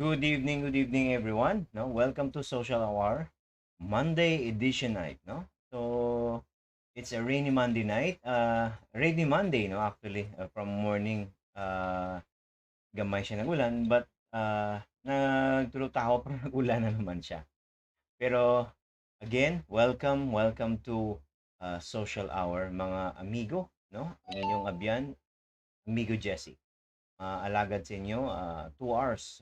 Good evening, everyone. No, welcome to Social Hour, Monday edition night. No, so it's a rainy Monday night. Rainy Monday, no, actually, from morning, gamay siya ng ulan, but nagtulog-taho pero nag-ulan na naman siya. Pero again, welcome to Social Hour, mga amigo, no, ang inyong abyan, amigo Jesse. Alagad sa inyo, 2 hours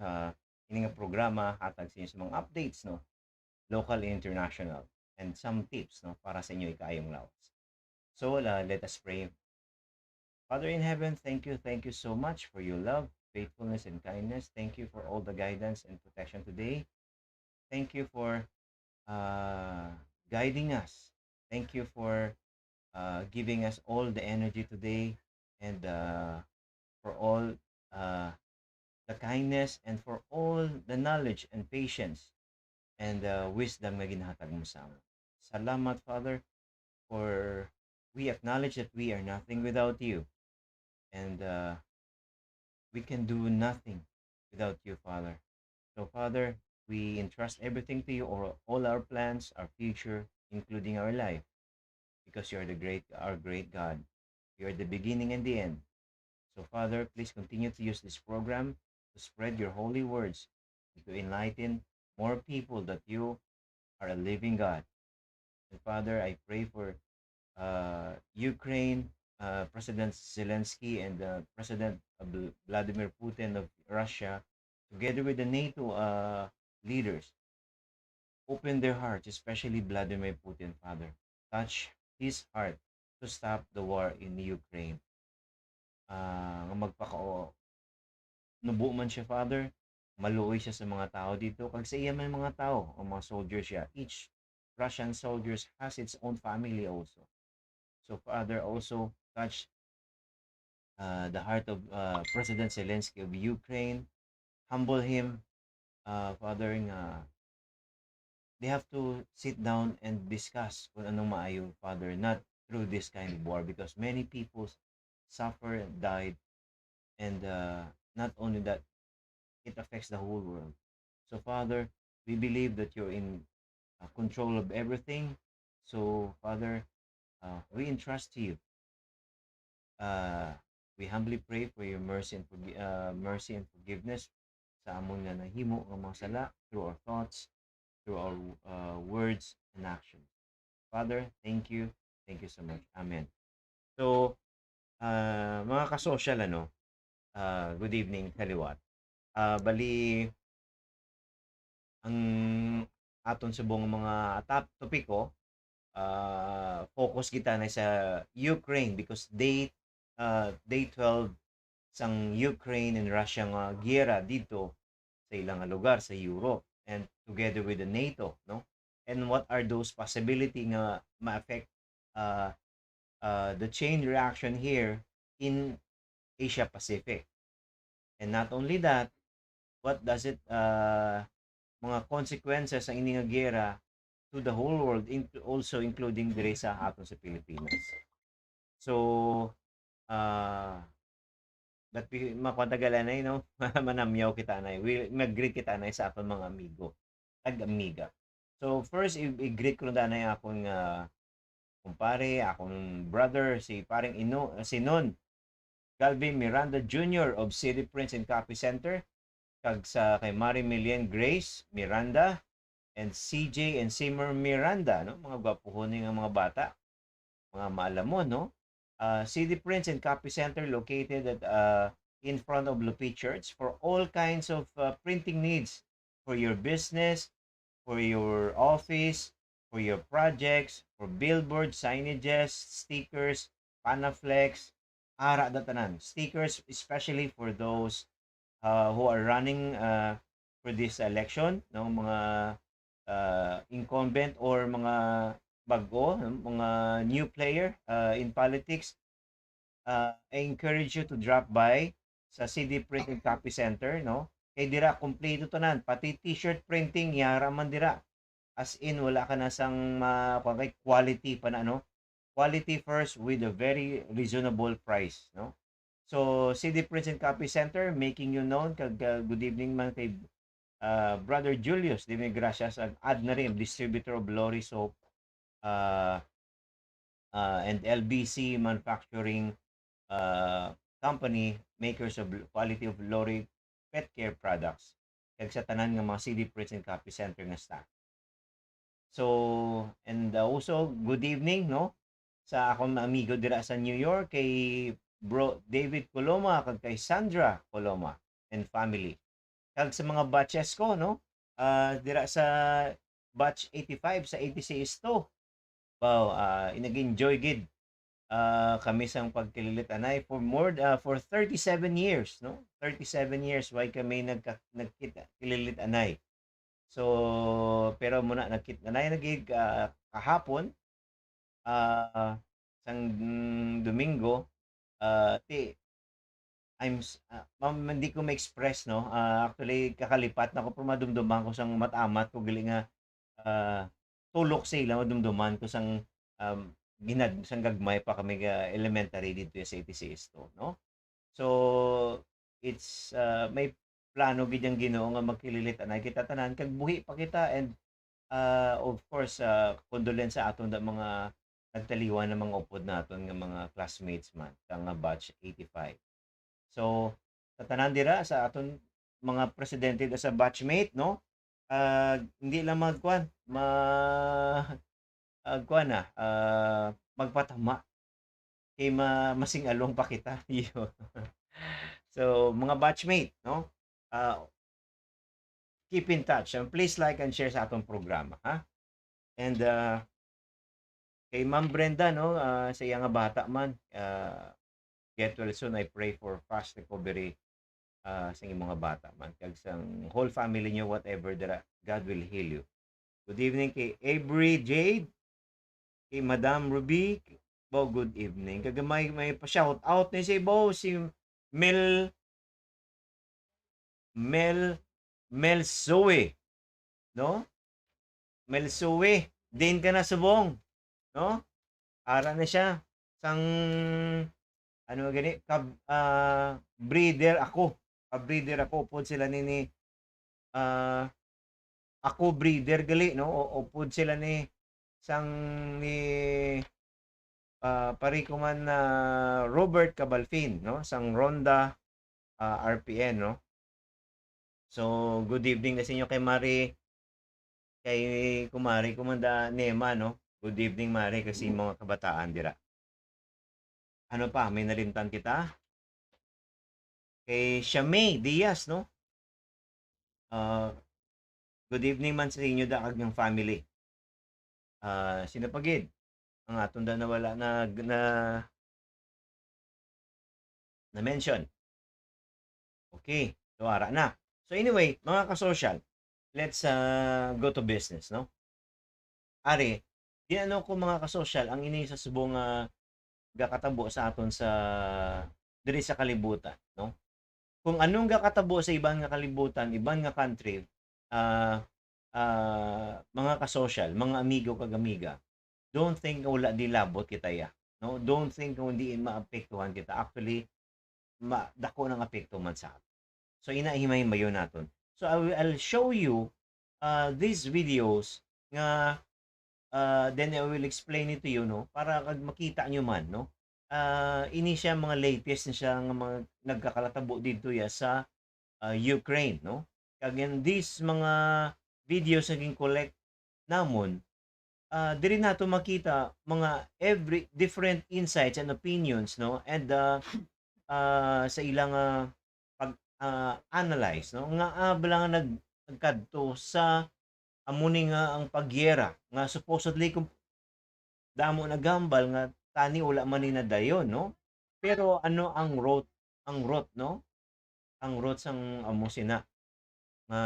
ini nga programa hatag sa inyo sa mga updates, no, local and international, and some tips, no, para sa inyo ikaayong lawas. So let us pray. Father in heaven, thank you so much for your love, faithfulness, and kindness. Thank you for all the guidance and protection today. Thank you for uh, guiding us. Thank you for giving us all the energy today, and for all uh, the kindness, and for all the knowledge and patience and wisdom na ginhatag mo sa amin. Salamat, Father, for we acknowledge that we are nothing without you, and we can do nothing without you, Father. So, Father, we entrust everything to you, or all our plans, our future, including our life, because you are our great God. You are the beginning and the end. So, Father, please continue to use this program to spread your holy words, and to enlighten more people that you are a living God. And Father, I pray for Ukraine, President Zelensky, and President Vladimir Putin of Russia, together with the NATO leaders, open their hearts, especially Vladimir Putin, Father. Touch his heart to stop the war in Ukraine. Nga magpaka nubo man siya, Father, maluoy siya sa mga tao dito. Kag sa iya man mga tao, o mga soldiers siya, each Russian soldiers has its own family also. So, Father, also touch the heart of President Zelensky of Ukraine. Humble him, Father, nga they have to sit down and discuss kung anong maayo, Father, not through this kind of war, because many people suffer and died, and not only that, it affects the whole world. So, Father, we believe that you're in control of everything. So, Father, we entrust to you. Uh, we humbly pray for your mercy and forgiveness sa amon nga nahimo nga mga sala, through our thoughts, through our words and actions. Father, thank you. Thank you so much. Amen. So, mga kasosyal, good evening, kaliwat. Bali, ang aton subong mga top topiko, focus kita na sa Ukraine, because day 12 sang Ukraine and Russia nga giyera dito sa ilang lugar sa Europe, and together with the NATO, no, and what are those possibility nga ma-affect uh, the chain reaction here in Asia Pacific. And not only that, what does it mga consequences ang ini nga giyera to the whole world, also including dire sa aton sa Pilipinas. So, that we makwantagalan na, manamyaw kita na, we mag-greet kita na sa aton mga amigo, ag-amiga. So, first, i-greet ko na na akong kumpare, akong brother, si paring si Non Galvin Miranda Jr. of City Prince and Copy Center, kag sa kay Mary Millian Grace Miranda, and CJ and Simmer Miranda, no? Mga gwapuhon nga mga bata, mga maalamon, no? CD Prints and Copy Center located at in front of Lupi Church for all kinds of printing needs for your business, for your office, for your projects, for billboards, signages, stickers, panaflex, ara datanan. Stickers especially for those who are running for this election, no, mga incumbent or mga bago, mga new player in politics. I encourage you to drop by sa CD Print and Copy Center, no? Kay dira kompleto tanan, pati t-shirt printing yara man dira. As in wala ka na sang quality pa na, no? Quality first with a very reasonable price, no? So, CD Prints and Copy Center, making you known. Good evening man kay Brother Julius de Gracias, add na rin, distributor of Lori Soap, uh, and LBC Manufacturing Company, makers of quality of Lori pet care products, kag sa tanan nga mga CD Prints and Copy Center nga staff. So, and also, good evening, no? Sa akong amigo dira sa New York, kay Bro David Coloma, kag kay Sandra Coloma and family. Kag sa mga batches ko, no? Dira sa batch 85 sa 86 to. Wow, inag-enjoy gid kami sang pagkililit anay for 37 years, no? 37 years why kami nagkita kililit anay. So, pero muna nagkita anay nagig kahapon sang Domingo, ti hindi ko ma-express, no? Actually kakalipat na ko pero madumduman ko sang matamat ko gali nga tulok sila madumduman ko sang sang gagmay pa kami elementary dito sa 86 to, no? So it's may plano gid yang Ginoo nga magkililit anay kita tanan kag buhi pa kita, and of course condolence sa aton da mga nagtaliwan ng mga upod naton nga mga classmates man sa nga batch 85. So sa tanan dira sa aton mga presidente da sa batchmate, no? Hindi lang magkuan kuan na magpatama kay masingalong pa kita. So mga batchmate, no? Keep in touch and please like and share sa atong programa, ha? And kay Ma'am Brenda, no, sa iya nga bata man, get well soon. I pray for fast recovery sa inyong mga bata man, kag sang whole family niyo, whatever that God will heal you. Good evening kay Avery Jade, kay Madam Ruby. Bo, good evening. Kagamay may pa-shout out ni si Bo, si Mel Zoe, no? Mel Zoe, din ka na subong, no? Ara na siya sang ano gani breeder ako. Breeder ako pod sila ni ako breeder gali, no? O pod sila ni sang ni pari ko man na Robert Cabalfin, no? Sang Ronda RPN, no? So, good evening na sa inyo kay Kumari Kumanda Nema, no? Good evening, Mari, kasi mga kabataan dira. Ano pa, may nalimtan kita? Kay Shamay Diaz, no? Good evening man sa inyo da kag ng family. Sinapagid ang atong da nawala na mention. Okay, so ara na. So anyway, mga ka-social, let's go to business, no? Ari, di ano ko mga ka-social, ang ini sa subong gakatabo sa aton sa diri sa kalibutan, no? Kung anong gakatabo sa ibang nga kalibutan, ibang nga country, mga ka-social, mga amigo kag amiga, don't think wala di labot kita ya, no? Don't think hindi maapektuhan kita. Actually, dako nang apekto man sa aton. So inahimay-himayo naton. So I'll show you these videos nga then I will explain it to you, no, para kag makita nyo man, no. Ini siya mga latest na siya nga mga nagkakalatabo dito ya sa Ukraine, no. Kag these mga videos naging collect namon, diri nato makita mga every different insights and opinions, no, and sa ilang analyze, no, nga bala nga nagkadto sa amuni nga ang pagyera nga supposedly kung damo na gambal nga tani wala man ni dayon, no, pero ano ang root, no, ang root sang amo sina nga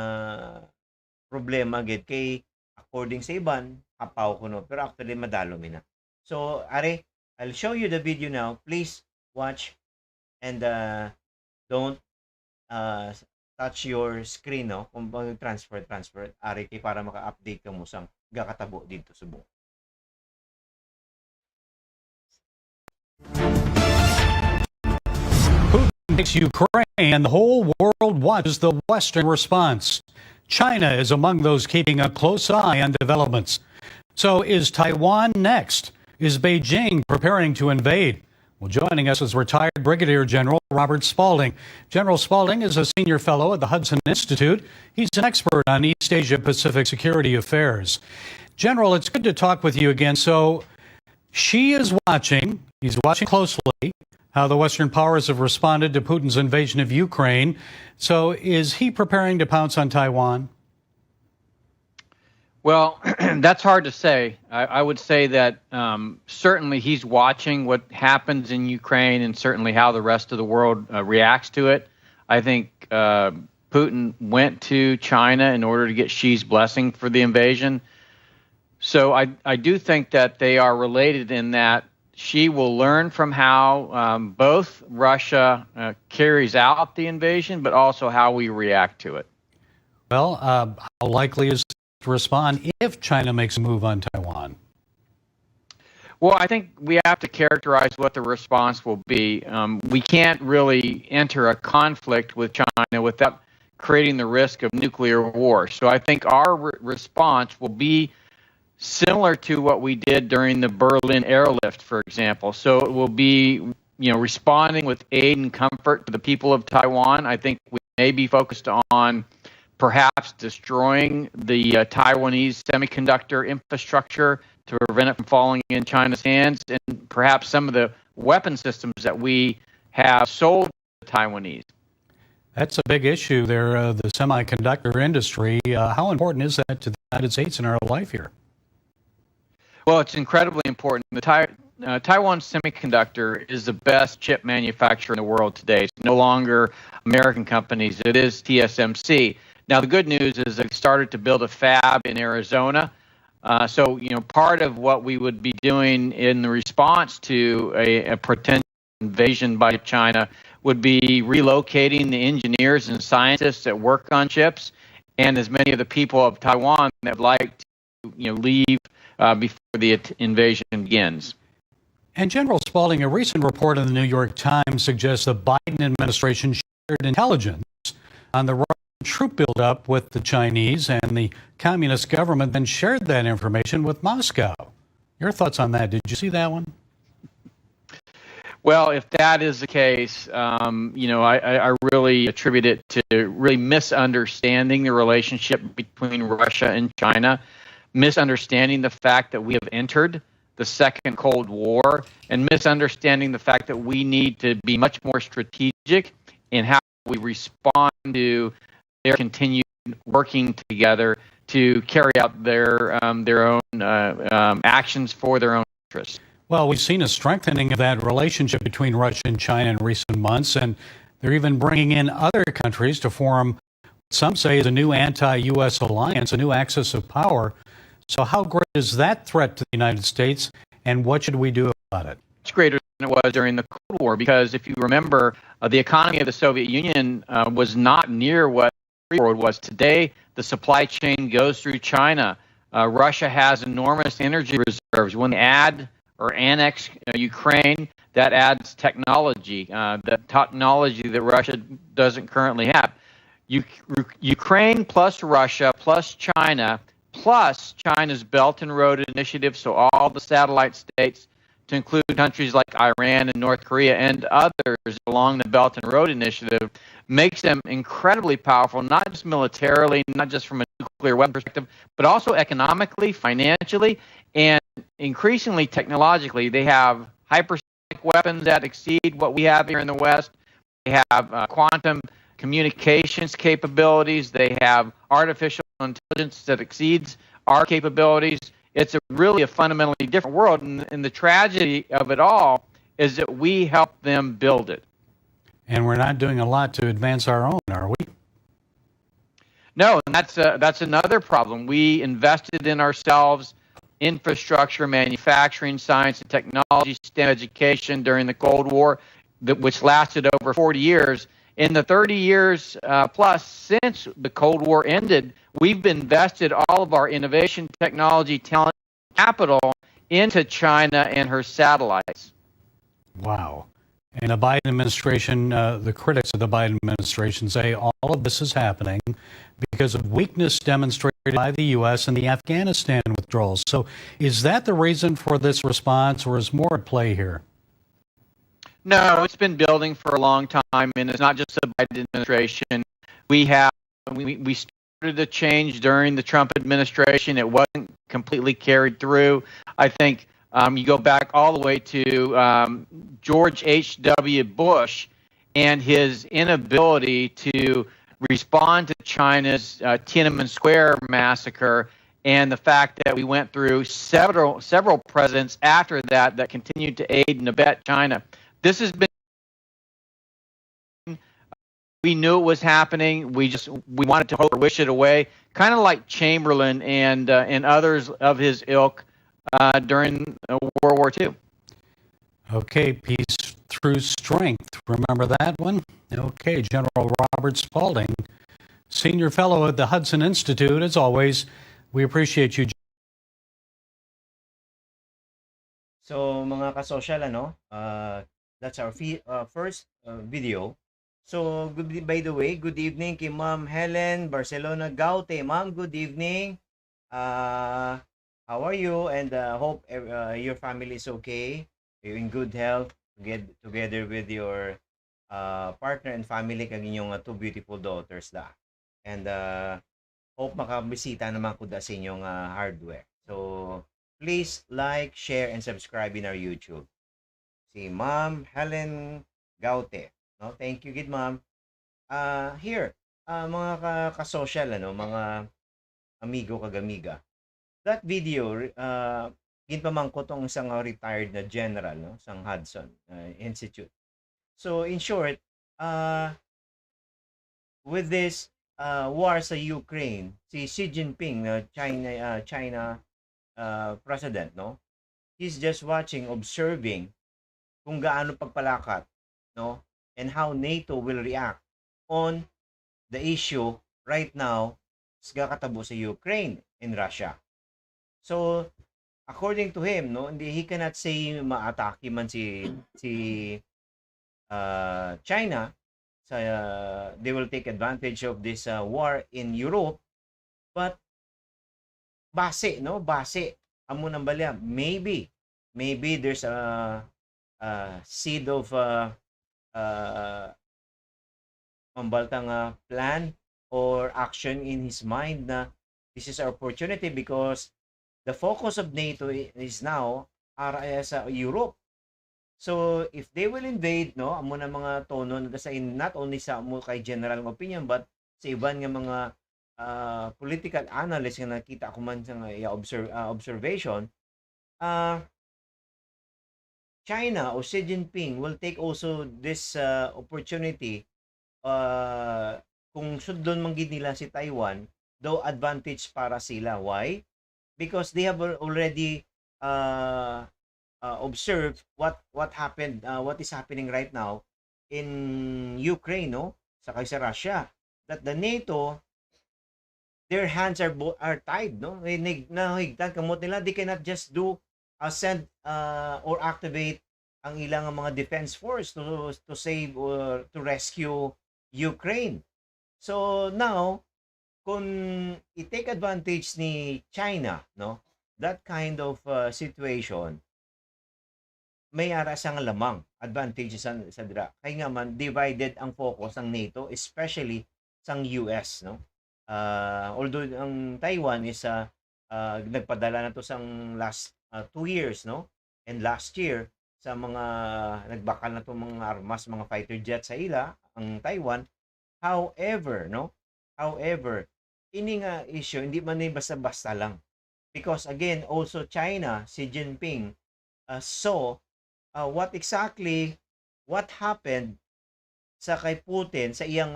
problema gid kay according sa iban kapaw kuno pero actually madalo mina. So are, I'll show you the video now. Please watch and don't touch your screen, no, kung transfer ari kay para maka-update ka mo sang gakatabo dito sa buong. Putin takes Ukraine and the whole world watches the Western response. China is among those keeping a close eye on developments. So is Taiwan next? Is Beijing preparing to invade? Well, joining us is retired Brigadier General Robert Spalding. General Spalding is a senior fellow at the Hudson Institute. He's an expert on East Asia Pacific security affairs. General, it's good to talk with you again. So Xi is watching. He's watching closely how the Western powers have responded to Putin's invasion of Ukraine. So is he preparing to pounce on Taiwan? Well, that's hard to say. I would say that certainly he's watching what happens in Ukraine and certainly how the rest of the world reacts to it. I think Putin went to China in order to get Xi's blessing for the invasion. So I do think that they are related in that Xi will learn from how both Russia carries out the invasion, but also how we react to it. Well, how likely is to respond if China makes a move on Taiwan? Well, I think we have to characterize what the response will be. We can't really enter a conflict with China without creating the risk of nuclear war. So I think our response will be similar to what we did during the Berlin airlift, for example. So it will be, responding with aid and comfort to the people of Taiwan. I think we may be focused on perhaps destroying the Taiwanese semiconductor infrastructure to prevent it from falling in China's hands, and perhaps some of the weapon systems that we have sold to the Taiwanese. That's a big issue there, the semiconductor industry. How important is that to the United States in our life here? Well, it's incredibly important. The Taiwan Semiconductor is the best chip manufacturer in the world today. It's no longer American companies. It is TSMC. Now, the good news is they've started to build a fab in Arizona. So, part of what we would be doing in the response to a potential invasion by China would be relocating the engineers and scientists that work on chips, and as many of the people of Taiwan that would like to, leave before the invasion begins. And General Spalding, a recent report in the New York Times suggests the Biden administration shared intelligence on the Russian troop buildup with the Chinese, and the communist government then shared that information with Moscow. Your thoughts on that? Did you see that one? Well, if that is the case, I really attribute it to really misunderstanding the relationship between Russia and China, misunderstanding the fact that we have entered the second Cold War, and misunderstanding the fact that we need to be much more strategic in how we respond to their continued working together to carry out their own actions for their own interests. Well, we've seen a strengthening of that relationship between Russia and China in recent months, and they're even bringing in other countries to form what some say is a new anti-U.S. alliance, a new axis of power. So how great is that threat to the United States, and what should we do about it? It's greater than it was during the Cold War, because if you remember, the economy of the Soviet Union was not near what the free world was. Today, the supply chain goes through China. Russia has enormous energy reserves. When they add or annex Ukraine, that adds technology, the technology that Russia doesn't currently have. Ukraine plus Russia plus China plus China's Belt and Road Initiative, so all the satellite states, to include countries like Iran and North Korea and others along the Belt and Road Initiative, makes them incredibly powerful, not just militarily, not just from a nuclear weapon perspective, but also economically, financially, and increasingly technologically. They have hypersonic weapons that exceed what we have here in the West. They have quantum communications capabilities. They have artificial intelligence that exceeds our capabilities. It's really a fundamentally different world, and the tragedy of it all is that we help them build it. And we're not doing a lot to advance our own, are we? No, and that's another problem. We invested in ourselves, infrastructure, manufacturing, science and technology, STEM education during the Cold War, which lasted over 40 years. In the 30 years plus since the Cold War ended, we've invested all of our innovation, technology, talent, capital into China and her satellites. Wow. And the Biden administration, the critics of the Biden administration say all of this is happening because of weakness demonstrated by the U.S. in the Afghanistan withdrawals. So is that the reason for this response, or is more at play here? No, it's been building for a long time, and it's not just the Biden administration. We started the change during the Trump administration. It wasn't completely carried through. I think you go back all the way to George H.W. Bush and his inability to respond to China's Tiananmen Square massacre, and the fact that we went through several presidents after that continued to aid and abet China. This has been, we knew it was happening. We wanted to hope or wish it away, kind of like Chamberlain and others of his ilk during World War II. Okay, peace through strength. Remember that one? Okay, General Robert Spalding, Senior Fellow at the Hudson Institute. As always, we appreciate you. So mga kasosyal, that's our first video. So by the way, good evening kay Ma'am Helen Barcelona Gaute. Ma'am, good evening. How are you? And hope your family is okay. You're in good health. Get together with your partner and family kag inyong two beautiful daughters da. And hope makabisita naman ko da sa inyong hardware. So please like, share, and subscribe in our YouTube. Si Ma'am Helen Gaute. No, thank you, good ma'am. Here, mga kasosyal, mga amigo kagamiga. That video, ginpamangko tong isang retired na general, no, sang Hudson Institute. So in short, with this war sa Ukraine, si Xi Jinping, China president, no, he's just watching, observing kung gaano pagpalakat, no, and how NATO will react on the issue right now sa kakatabo sa Ukraine and Russia. So according to him, no, he cannot say maatake man si China. They will take advantage of this war in Europe, but base amo nang balya, maybe there's a seed of mambaltang plan or action in his mind na this is our opportunity, because the focus of NATO is now sa Europe. So if they will invade, no, amo na mga tono sa not only sa mo kay general ng opinion, but sa iban nga mga political analysts nga nakita ko man sa observation, China o Xi Jinping will take also this opportunity kung sudlon man gid nila si Taiwan, though advantage para sila. Why? Because they have already observed what happened, what is happening right now in Ukraine, no, sa Russia, that the NATO, their hands are tied, no, nahigtan kamot nila. They cannot just do send or activate ang ilang mga defense force to save or to rescue Ukraine. So now, kung i-take advantage ni China, no, that kind of situation, may ara sang lamang advantages sa dira. Kaya nga man divided ang focus ng NATO, especially sang US, no. Although ang Taiwan is nagpadala na to sang last 2 years, no, and last year sa mga nagbakal na to mga armas, mga fighter jets sa ila ang Taiwan. However, ini nga issue hindi man ni basta-basta lang, because again also China, Xi Jinping saw what happened sa kay Putin sa iyang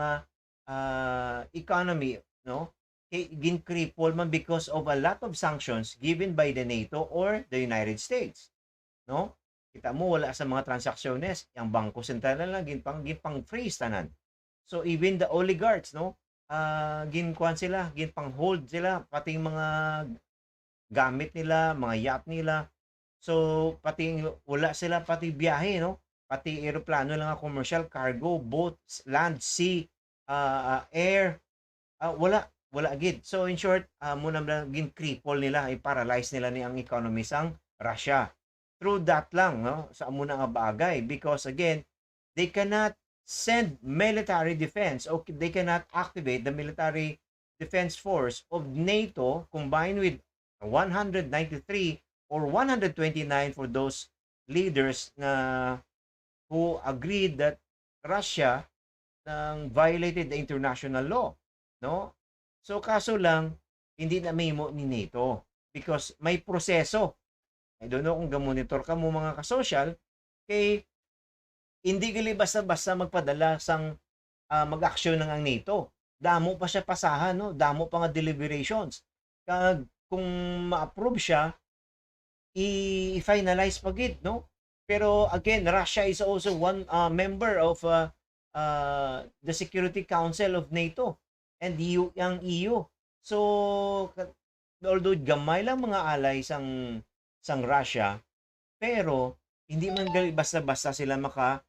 economy, no, gin-cripple man because of a lot of sanctions given by the NATO or the United States, no. Kita mo wala sa mga transacciones, ang bangko sentral lang ginpang freeze tanan. So even the oligarchs, no, ginkuan sila, ginpang hold sila, pati mga gamit nila, mga yacht nila. So pati wala sila pati biyahe, no, pati eroplano lang, commercial cargo, boats, land, sea, air, wala gid. So in short, muna gin cripple nila, i-paralyze nila ni ang economy sang Russia. Through that lang, no, sa muna nga bagay, because again, they cannot send military defense, o they cannot activate the military defense force of NATO combined with 193 or 129 for those leaders na who agreed that Russia violated the international law, no? So kaso lang hindi na mahimo ni NATO because may proseso. I don't know kung gamonitor ka mo mga kasosyal, kay hindi gali basta-basta magpadala sang mag-aksyon ng ang NATO. Damo pa siya pasahan, no? Damo pa nga deliberations. Kag kung ma-approve siya, i-finalize pa gid, no? Pero again, Russia is also one member of the Security Council of NATO and ang EU. So although gamay lang mga alay sang Russia, pero hindi man gali basta-basta sila maka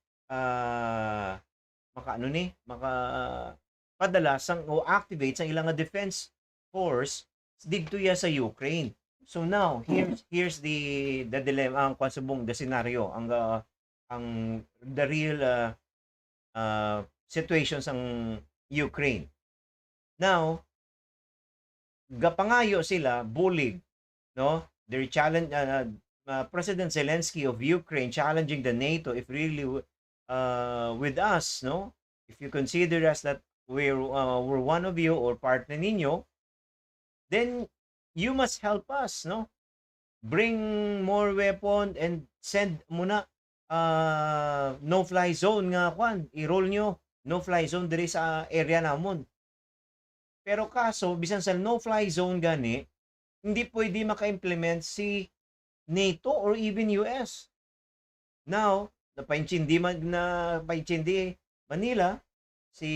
padala sang o activate sang ilang defense force didto ya sa Ukraine. So now here's the dilemma, ang konsubong the scenario, ang the real situations ang Ukraine. Now gapangayo sila bullied, no? Their challenge President Zelensky of Ukraine challenging the NATO if really with us, no? If you consider us that we're one of you or partner ninyo, then you must help us, no? Bring more weapon and send muna no-fly zone nga kwan. I-roll nyo no-fly zone diri sa area namon. Pero kaso, bisan sa no-fly zone gani, hindi pwede maka-implement si NATO or even US. Now, napaintindi Manila, si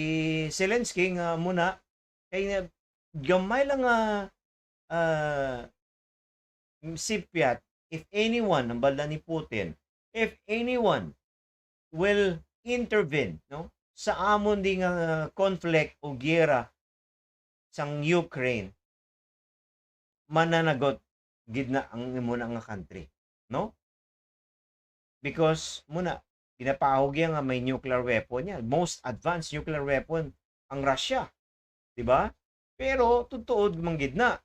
Zelensky nga muna, kay gamay lang sipyat, if anyone, ang balda ni Putin, if anyone will intervene, no, sa amon ding conflict o giyera sang Ukraine, mananagot gid na ang muna nga country, no? Because muna ginapahog nga may nuclear weapon niya, most advanced nuclear weapon ang Russia, di ba? Pero tutuod man gid na.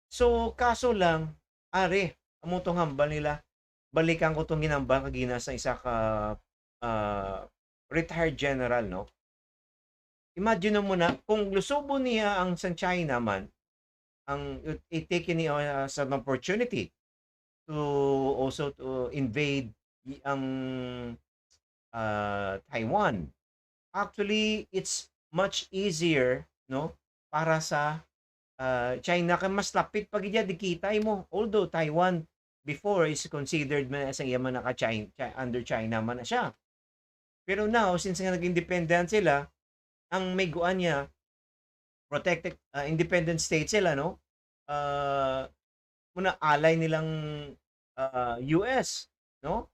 So kaso lang are amo tong hambal nila, balikan ko tong ginambal kagina sa isa ka retired general, no? Imagine mo na kung lusubo niya ang sa China man, ang i-take niya as an opportunity to also to invade ang Taiwan. Actually, it's much easier, no, para sa China, kay mas lapit pag iya dikitay mo. Although Taiwan before is considered man as yaman naka China, under China man na siya. Pero now since nga naging independent sila, ang may guan niya protected independent state sila, no? Muna alay nilang US, no?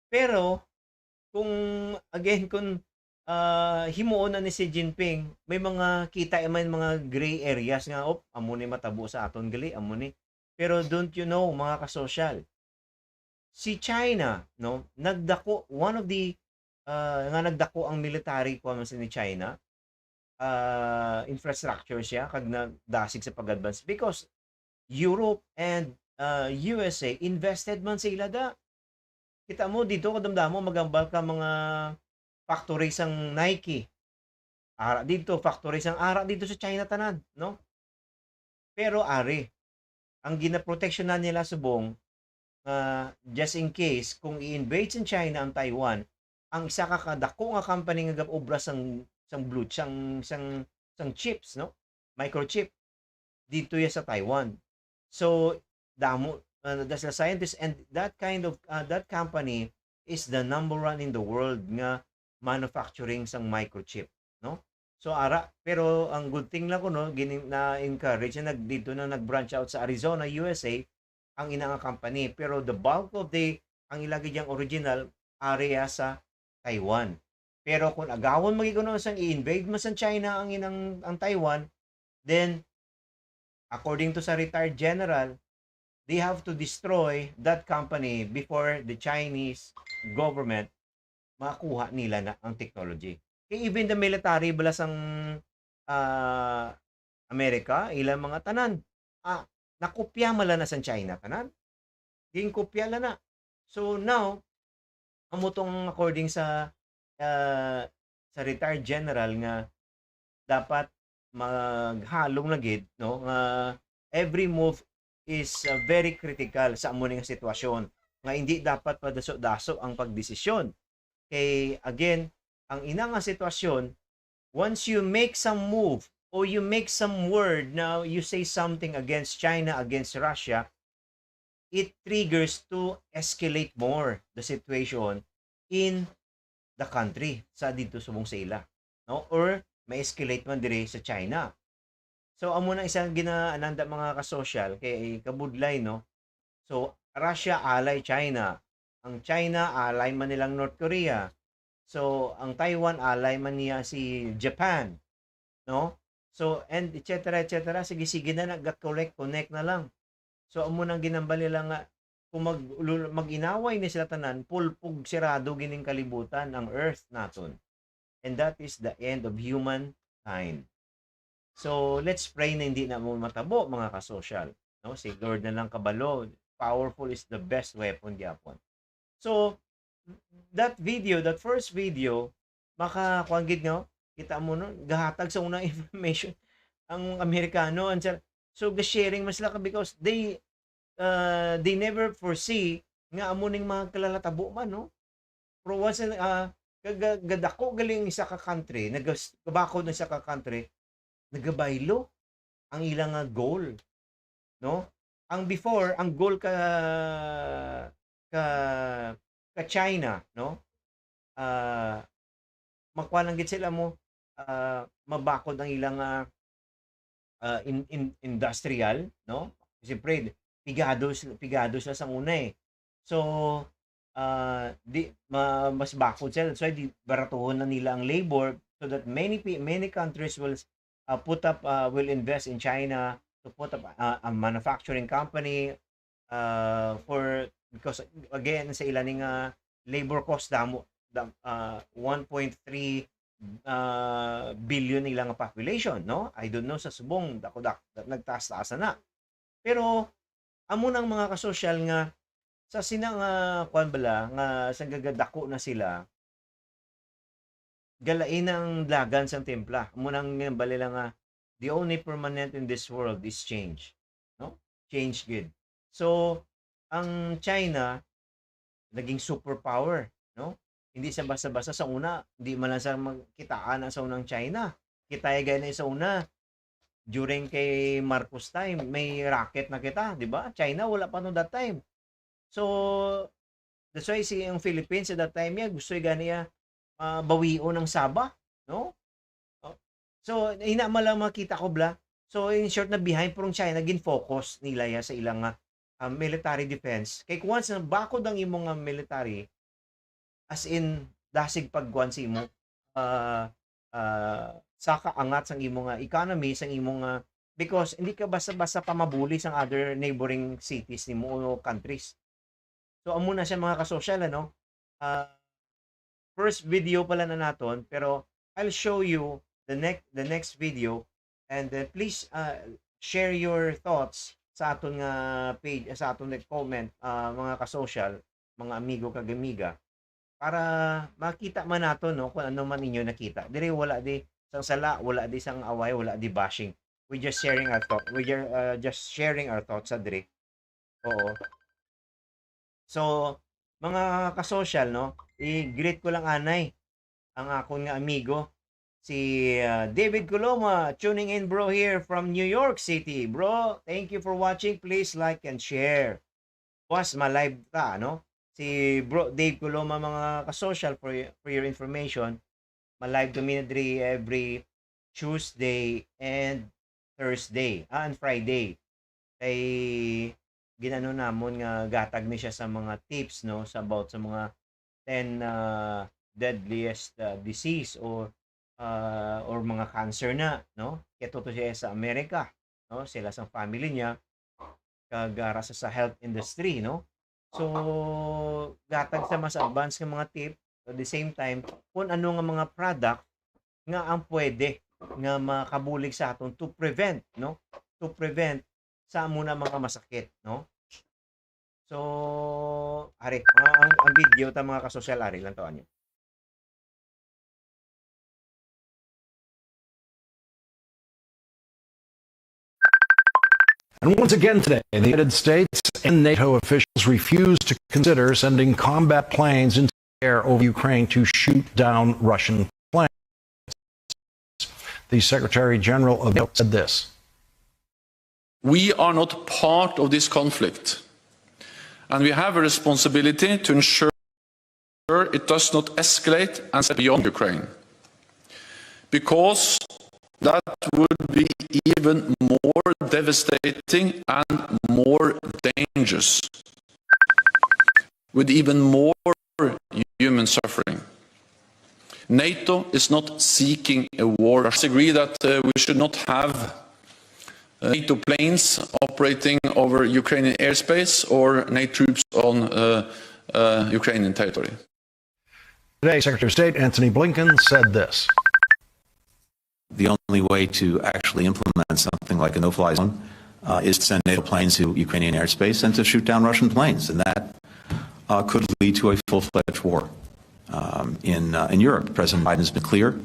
Pero kung again kung himuon na ni Xi Jinping, may mga kita man mga gray areas nga, amo ni matabo sa aton gali, amo ni. Pero don't you know mga kasosyal, si China, no, nagdako one of the nga nagdako ang military ko man ni China, infrastructure siya kag nagdasig sa pag-advance because Europe and USA invested man sila da. Kita mo dito kadamdamo magambal ka mga factory sang Nike. Ara dito factory sang ara dito sa China tanan, no? Pero ari ang ginaproteksyonan nila subong just in case kung i-invade sa China ang Taiwan, ang isa ka kadako nga company nga gab-obra sang blue sang chips, no? Microchip dito ya sa Taiwan. So damo that's the scientist, and that kind of that company is the number one in the world nga manufacturing sang microchip, no? So ara, pero ang good thing lang ko, no, na encourage na dito na nag-branch out sa Arizona, USA ang ina nga company, pero the bulk of ang ilagay diyang original area sa Taiwan. Pero kung agawon magikuno sang i-invade mo sa China ang Taiwan, then according to sa retired general, they have to destroy that company before the Chinese government makuha nila na ang technology. Kaya even the military balas ang ah, Amerika, ilang mga tanan, nakopya mala na sa China tanan. Ging kopya la na. So now, amo tong according sa retired general nga dapat maghalong na gid no nga every move is very critical sa amo ning sitwasyon nga hindi dapat padaso-daso ang pagdesisyon kay again ang ina nga sitwasyon once you make some move or you make some word now you say something against China against Russia it triggers to escalate more the situation in the country sa dito subong sa ila no or may escalate man dire sa China. So amo na isang ginaananda mga ka-social kay kabudlay no. So Russia ally China. Ang China ally man nilang North Korea. So ang Taiwan ally man niya si Japan, no? So and etc. Sige na nag-connect na lang. So amo nang ginambal nila nga kung mag-inaway ni sila tanan pulpog sirado gining kalibutan ang earth naton. And that is the end of humankind. So, let's pray na hindi na mo matabo, mga ka-social. No? Si Lord na lang kabalo. Powerful is the best weapon, gyapon. So, that video, that first video, makakuanggid no? Kita mo no? Gahatag sa unang information ang Amerikano. So, the-sharing mas laka because they never foresee nga amo ning mga kalalatabo man, no? Pero once gadako galing isa ka country, nagabako na isa ka country, nagabaylo ang ilang goal, no? Ang before, ang goal ka China, no? Makuha lang gid sila mo mabakod ang ilang industrial, no? Siyempre, pigado sila sa una eh. So, mas bakod sila. That's why baratuhon na nila ang labor so that many countries will will invest in China to put up a manufacturing company because again sa ilaning labor cost damo 1.3 billion ilang population, no? I don't know sa subong dako nagtaas-taas na. Pero amo nang mga ka-social nga sa sinang kuan bala nga sa gagadako na sila galain ang dagan sa templa. Amo nang balila nga the only permanent in this world is change, no? Change good. So ang China naging superpower, no? Hindi sa basta-basta sa una, hindi man lang sa magkitaan sa unang China. Kitay gani sa una during kay Marcos time, may rocket na kita, di ba? China wala pa no that time. So that's why si yung Philippines at that time niya gusto ganiya bawion ng Sabah, no? So ina malang makita ko bla. So in short na behind prong China gin focus nila ya sa ilang military defense. Kay once na bakod ang imong military as in dasig pagkuan si imo sa kaangat sang imong economy sang imong because hindi ka basta-basta pamabuli sang other neighboring cities nimo o countries. So amo na siya mga ka-social ano. First video pala na naton pero I'll show you the next video and please share your thoughts sa aton nga page sa aton comment mga ka-social, mga amigo kagamiga para makita man nato no kung ano man ninyo nakita. Dire wala di sang sala, wala di sang away, wala di bashing. We just sharing our thought. We just sharing our thoughts sa dire. Oo. So, mga ka-social, no? I-greet ko lang anay ang akong nga amigo si David Coloma tuning in bro here from New York City. Bro, thank you for watching. Please like and share. Was ma-live ta, no? Si bro Dave Coloma mga ka-social for your information. Ma-live to me every Tuesday and Thursday and Friday. Kay ginano namon nga gatag ni siya sa mga tips no sa about sa mga 10 deadliest disease or mga cancer na, no? Keto to siya sa Amerika, no? Sila sa family niya kagara sa health industry, no? So gatag sa mas advanced nga mga tip at the same time kung ano nga mga product nga ang pwede nga makabulig sa aton to prevent, no? To prevent sa muna mga masakit, no? So, ari, ang video ta mga kasosyal, ari lang to anyo. And once again today, the United States and NATO officials refused to consider sending combat planes into the air over Ukraine to shoot down Russian planes. The Secretary General of NATO said this. We are not part of this conflict, and we have a responsibility to ensure it does not escalate and spread beyond Ukraine, because that would be even more devastating and more dangerous, with even more human suffering. NATO is not seeking a war. I agree that we should not have NATO planes operating over Ukrainian airspace or NATO troops on Ukrainian territory. Today, Secretary of State Antony Blinken said this. The only way to actually implement something like a no-fly zone is to send NATO planes to Ukrainian airspace and to shoot down Russian planes, and that could lead to a full-fledged war in Europe. President Biden has been clear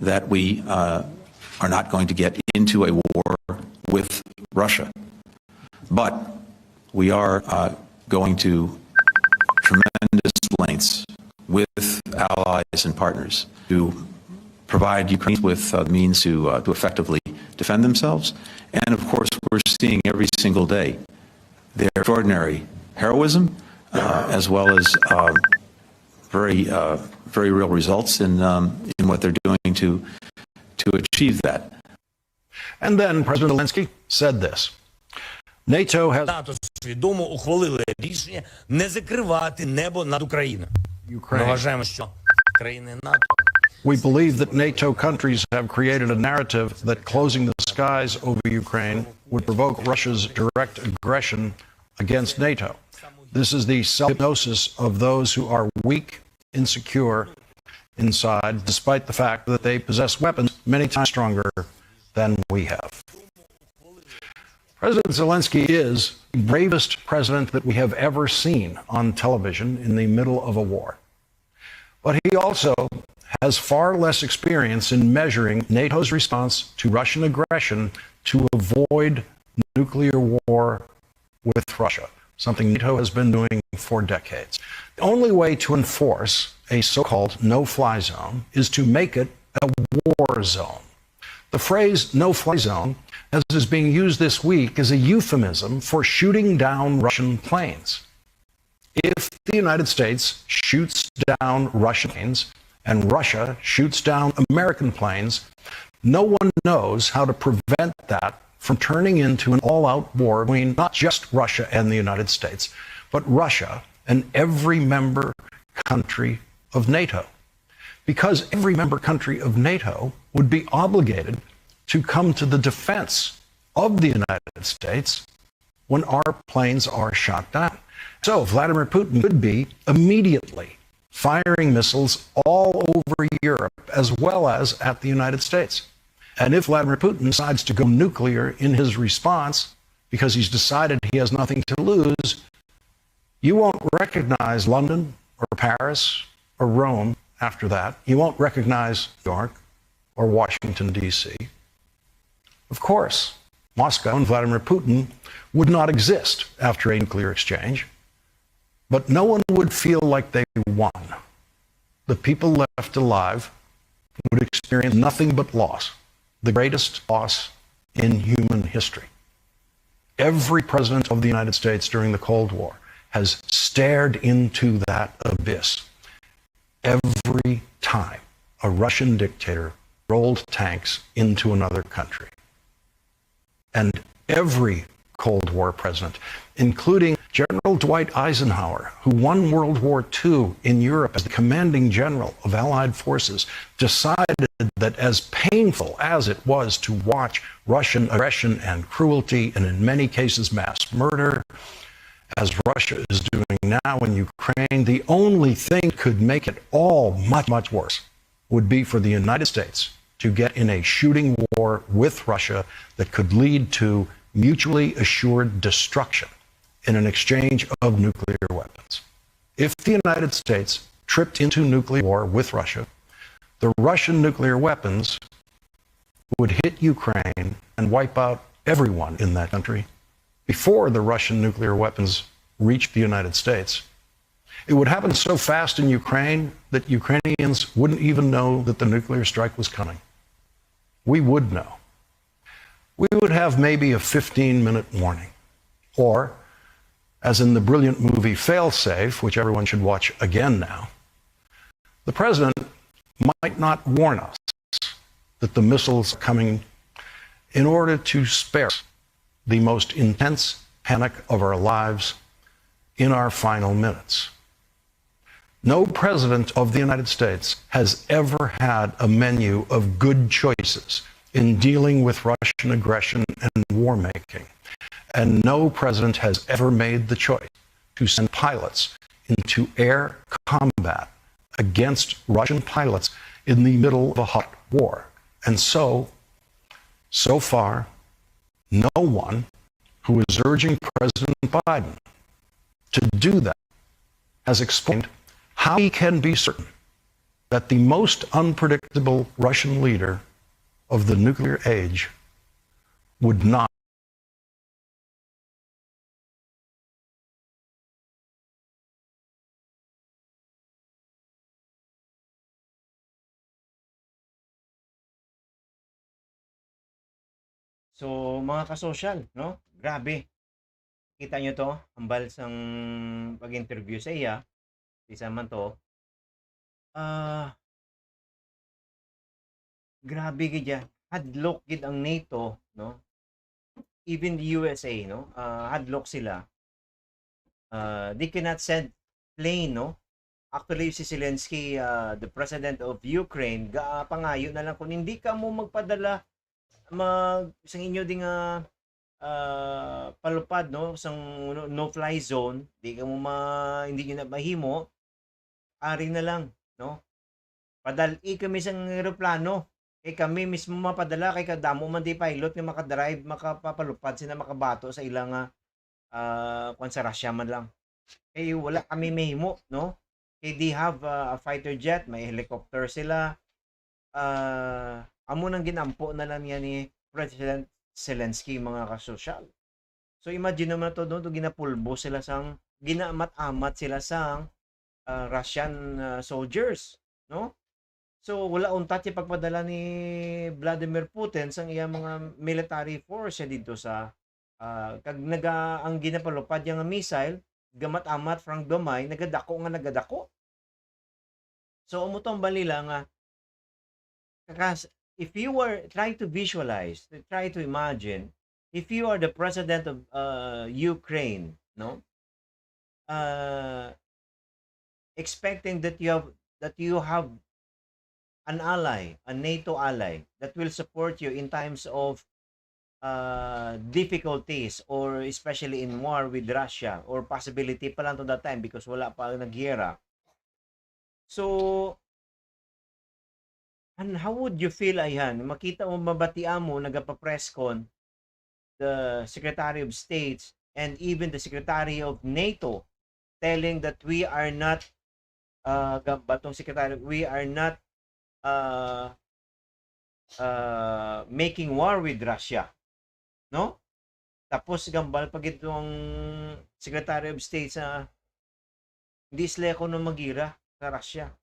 that we are not going to get into a war with Russia, but we are going to tremendous lengths with allies and partners to provide Ukraine with the means to effectively defend themselves. And of course, we're seeing every single day their extraordinary heroism, as well as very real results in what they're doing to achieve that. And then President Zelensky said this. NATO has НАТО свідомо ухвалили рішення не закривати небо над Україною. Ми Ukraine. вважаємо, що країни НАТО We believe that NATO countries have created a narrative that closing the skies over Ukraine would provoke Russia's direct aggression against NATO. This is the self-hypnosis of those who are weak, insecure inside, despite the fact that they possess weapons many times stronger than we have. President Zelensky is the bravest president that we have ever seen on television in the middle of a war. But he also has far less experience in measuring NATO's response to Russian aggression to avoid nuclear war with Russia, something NATO has been doing for decades. The only way to enforce a so-called no-fly zone is to make it a war zone. The phrase no-fly zone, as is being used this week, is a euphemism for shooting down Russian planes. If the United States shoots down Russian planes and Russia shoots down American planes, no one knows how to prevent that from turning into an all-out war between not just Russia and the United States, but Russia and every member country of NATO. Because every member country of NATO would be obligated to come to the defense of the United States when our planes are shot down. So Vladimir Putin could be immediately firing missiles all over Europe as well as at the United States. And if Vladimir Putin decides to go nuclear in his response because he's decided he has nothing to lose, you won't recognize London or Paris or Rome after that. You won't recognize New York or Washington, D.C. Of course, Moscow and Vladimir Putin would not exist after a nuclear exchange, but no one would feel like they won. The people left alive would experience nothing but loss, the greatest loss in human history. Every president of the United States during the Cold War has stared into that abyss every time a Russian dictator rolled tanks into another country. And every Cold War president, including General Dwight Eisenhower, who won World War II in Europe as the commanding general of Allied forces, decided that as painful as it was to watch Russian aggression and cruelty, and in many cases mass murder, as Russia is doing now in Ukraine, the only thing that could make it all much, much worse would be for the United States to get in a shooting war with Russia that could lead to mutually assured destruction in an exchange of nuclear weapons. If the United States tripped into nuclear war with Russia, the Russian nuclear weapons would hit Ukraine and wipe out everyone in that country before the Russian nuclear weapons reached the United States. It would happen so fast in Ukraine that Ukrainians wouldn't even know that the nuclear strike was coming. We would know. We would have maybe a 15-minute warning. Or, as in the brilliant movie Failsafe, which everyone should watch again now, the president might not warn us that the missiles are coming in order to spare us the most intense panic of our lives in our final minutes. No president of the United States has ever had a menu of good choices in dealing with Russian aggression and war making. And no president has ever made the choice to send pilots into air combat against Russian pilots in the middle of a hot war. And so far, no one who is urging President Biden to do that has explained how he can be certain that the most unpredictable Russian leader of the nuclear age would not. So, mga kasosyal, no? Grabe. Kita nyo to, hambal sang pag-interview sa iya. Isa man to. Grabe gid hadlok gid ang NATO, no? Even the USA, no? Hadlok sila. They cannot send plane, no? Actually, si Zelensky, the president of Ukraine, pangayo na lang kung hindi ka mo magpadala isang inyo ding palupad, no, isang no-fly zone, hindi nyo na mahimo, ari na lang, no, padali kami sa aeroplano, kami mismo mapadala, kay kadamo man di pilot nga makadrive, makapapalupad sila makabato sa ilang kung sa Russia man lang, wala kami mahimo, no, they have a fighter jet, may helicopter sila, amo nang ginampo na lang yan ni President Zelensky, mga kasosyal. So imagine naman to doon, ginapulbo sila sang ginaamat-amat sila sang Russian soldiers, no? So wala untat yung pagpadala ni Vladimir Putin sang iya mga military force dito sa kag ang ginapalupad yung missile gamat-amat from gamay nagadako. So umutong balila nga if you were trying to visualize, try to imagine, if you are the president of Ukraine, no, expecting that you have an ally, a NATO ally that will support you in times of difficulties, or especially in war with Russia, or possibility pa lang to that time because wala pa nagyera. So, and how would you feel, ayan, makita mo, mabatian mo, nagpa-press con, the Secretary of States and even the Secretary of NATO telling that we are not, batong Secretary, we are not making war with Russia. No? Tapos gambal pag itong Secretary of State hindi sila ko na magira sa Russia.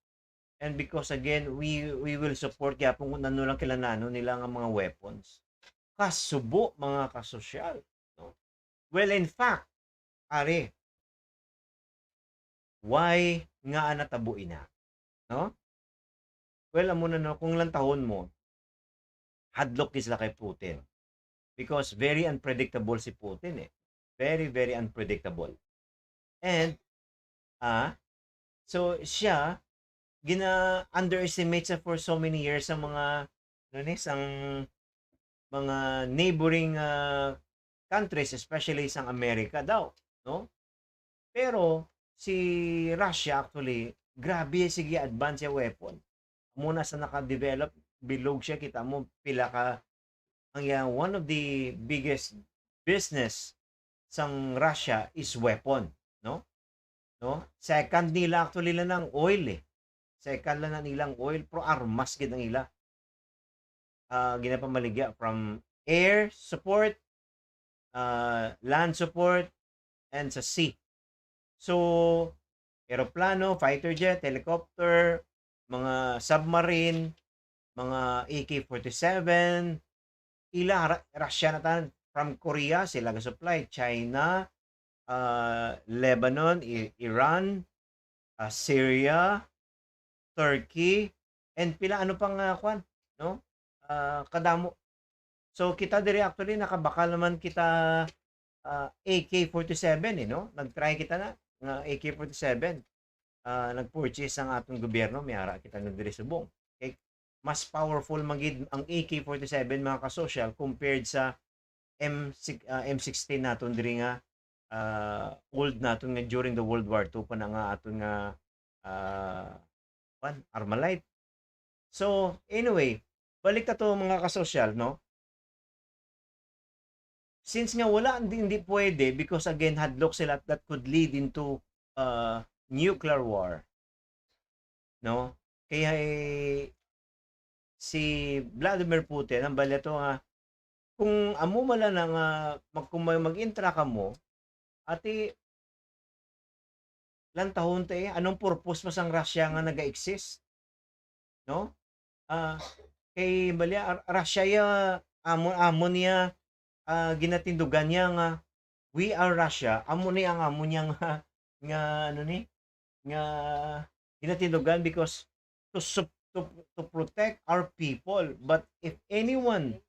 And because again, we will support kaya kung ano lang kilanano nila ng mga weapons. Kasubo, mga kasosyal. No? Well, in fact, are, why nga natabuin na? No? Well, amo na no, kung lang tahon mo, hadlok sila kay Putin. because very unpredictable si Putin eh. Very, very unpredictable. And so siya underestimate siya for so many years sa mga ang mga neighboring countries, especially sa Amerika daw, no? Pero si Russia actually grabe sige advance yung weapon. Muna sa naka-develop bilog siya, kita mo pila ka one of the biggest business sang Russia is weapon, no? Second nila actually lang ng oil eh. Second lang na nilang oil, pro armas gid ang ila. Ginapamaligya from air support, land support, and sa sea. So, aeroplano, fighter jet, helicopter, mga submarine, mga AK-47, Russia na tan. From Korea, sila ga-supply. China, Lebanon, Iran, Syria, Turkey, and pila ano pang no? Kadamo. So kita diri actually nakabakal naman kita AK-47 eh, no? Nag-try kita na nga AK-47. Nag-purchase ang atong gobyerno, mayara kita na diri subong. Okay? Mas powerful magid ang AK-47 mga ka-social compared sa M16 naton diri nga old naton nga during the World War II pa na nga aton nga Armalite. So, anyway, balik ta to mga kasosyal, no? Since nga wala, hindi pwede because again, hadlock sila that could lead into nuclear war. No? Kaya si Vladimir Putin, ang bala to nga, kung amo mala na nga, mag-intra ka mo, ati, lang tahon anong purpose mo sang Russia nga naga-exist? No? Kay balya Russia ya amo niya ginatindugan niya nga we are Russia. Amo ni ang amo niya nga ano ni nga ginatindugan because to protect our people. But if anyone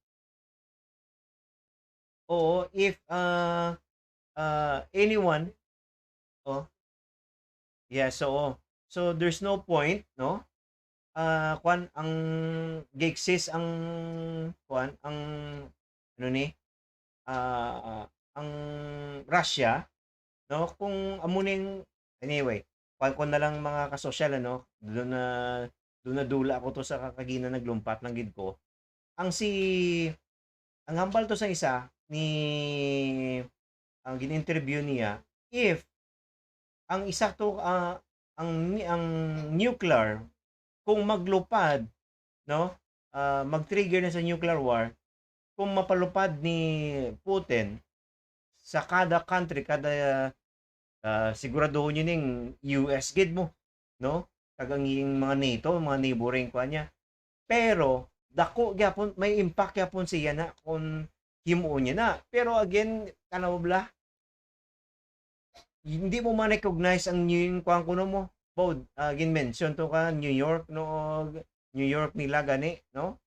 anyone yeah, so there's no point, no? Ang gi-exist ang ang ano ni ang Russia, no? Kung amuning anyway, kung na lang mga kasosyal ano, doon na dula ako to sa kakagina naglumpat lang gid ko. Ang hambal to sa isa ni ang gin-interview niya if ang isa to ang nuclear kung maglupad, no? Mag-trigger na sa nuclear war, kung mapalupad ni Putin sa kada country, kada siguraduhin niyo ning US gid mo, no? Kagang mga NATO, mga neighboring kwa niya. Pero dako gyapon may impact gyapon siya na kung himuon niya na. Pero again, tanaw bla, hindi mo ma-recognize ang yung kuang kuno mo. Both, gin-mention to ka New York, no? New York nila gani, no?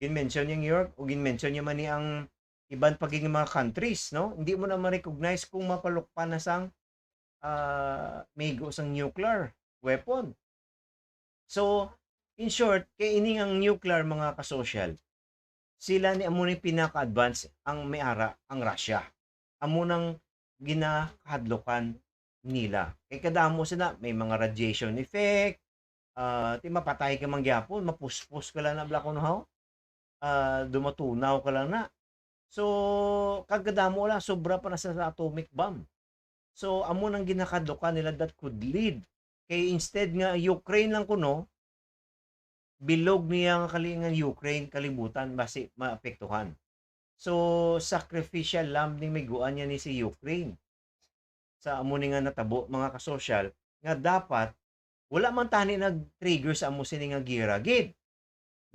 Gin-mention yung New York, o gin-mention niya man ni ang ibang pagiging mga countries, no? Hindi mo na ma-recognize kung mapalukpan na sang maygo sang nuclear weapon. So, in short, kay ining ang nuclear mga kasosyal, sila ni amo ni pinaka-advance ang may-ara ang Russia. Amo nang ginahadlokan nila. Kay kadamo sila, may mga radiation effect, ti mapatay ka man gyapon, mapuspos ka lang na blakonohaw, dumatunaw ka lang na. So, kagadamo lang, sobra pa na sa atomic bomb. So, amo nang ginakadlokan nila that could lead. Kay instead nga Ukraine lang kuno, bilog niya ang kalingan Ukraine, kalibutan, basi maapektuhan. So, sacrificial lamb ning miguan niya ni si Ukraine. Sa amo ni nga natabo mga kasosyal nga dapat wala man tani nag-trigger sa amo sini nga giragid,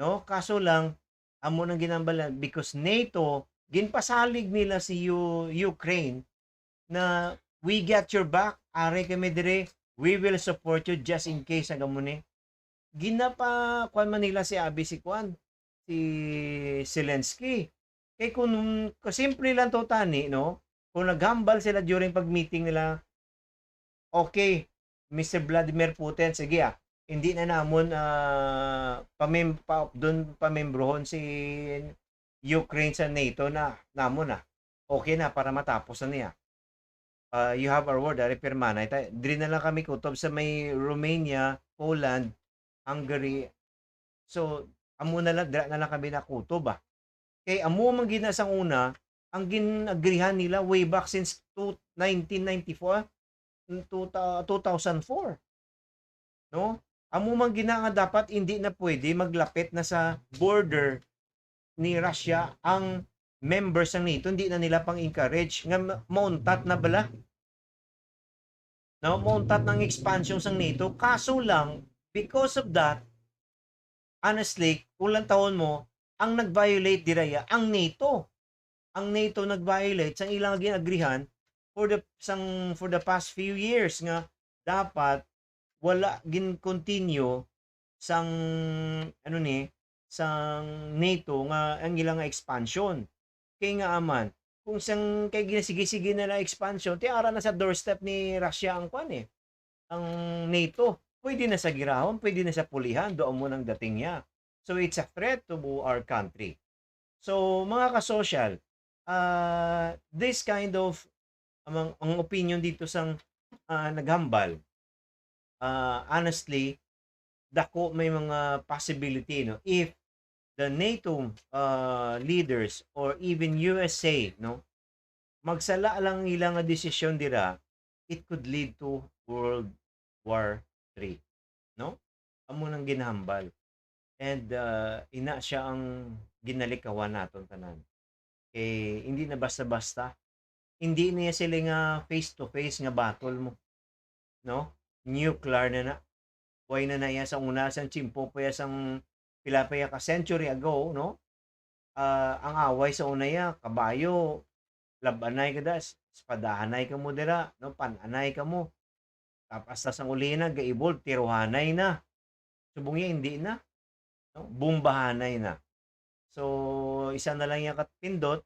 no? Kaso lang amo nang ginambalan because NATO ginpasalig nila si Ukraine na we got your back, are kami dire, we will support you just in case ang amo ni ginapa kwan man nila si Abi si Zelensky Kay kung simple lang to tani, no? Kung naghambal sila during pag-meeting nila, okay, Mr. Vladimir Putin, sige hindi na namon doon pamembrohon si Ukraine sa NATO na namon na. Okay na para matapos na niya. You have our word, repirma na. Diri na lang kami kutob sa may Romania, Poland, Hungary. So, amo na lang, dira na lang kami nakutob ba. Kay amo man ginasang una, ang ginagrihan nila way back since 1994, 2004. No? Amo man nga dapat hindi na pwede maglapit na sa border ni Russia ang members ng NATO, hindi na nila pang encourage nga mauntat na bala. No, mauntat ng expansion ng NATO. Kaso lang, because of that, honestly, kulang taon mo, ang nag-violate diraya, ang NATO. Ang NATO nag-violate sa ilang ginagrihan for the past few years nga dapat wala gin-continue sang sang NATO nga ang ilang expansion. Kay nga aman, kung sang kay ginasige-sige na expansion, ti ara na sa doorstep ni Russia ang ang NATO. Pwede na sa girahon, pwede na sa pulihan, doon mo nang dating niya. So it's a threat to our country. So mga kasosyal, this kind of ang opinion dito sang naghambal, honestly, dako may mga possibility, no, if the NATO leaders or even USA, no, magsala lang ilang desisyon dira, it could lead to World War III, no? Amo nang ginhambal. And ina siya ang ginalikawan naton tanan. Hindi na basta-basta. Hindi niya sila nga face to face nga battle mo, no? Nuclear na Way na iya sa una sang chimpo pa sang pilapaya ka century ago, no? Ang away sa una ya, kabayo, labanay ka das, espadahanay ka mo dira, no? Pananay ka mo. Tapos sang uli na, gaibol, tiruhanay na. Subong hindi na. No? Bumbahanay na. So, isa na lang yung katpindot,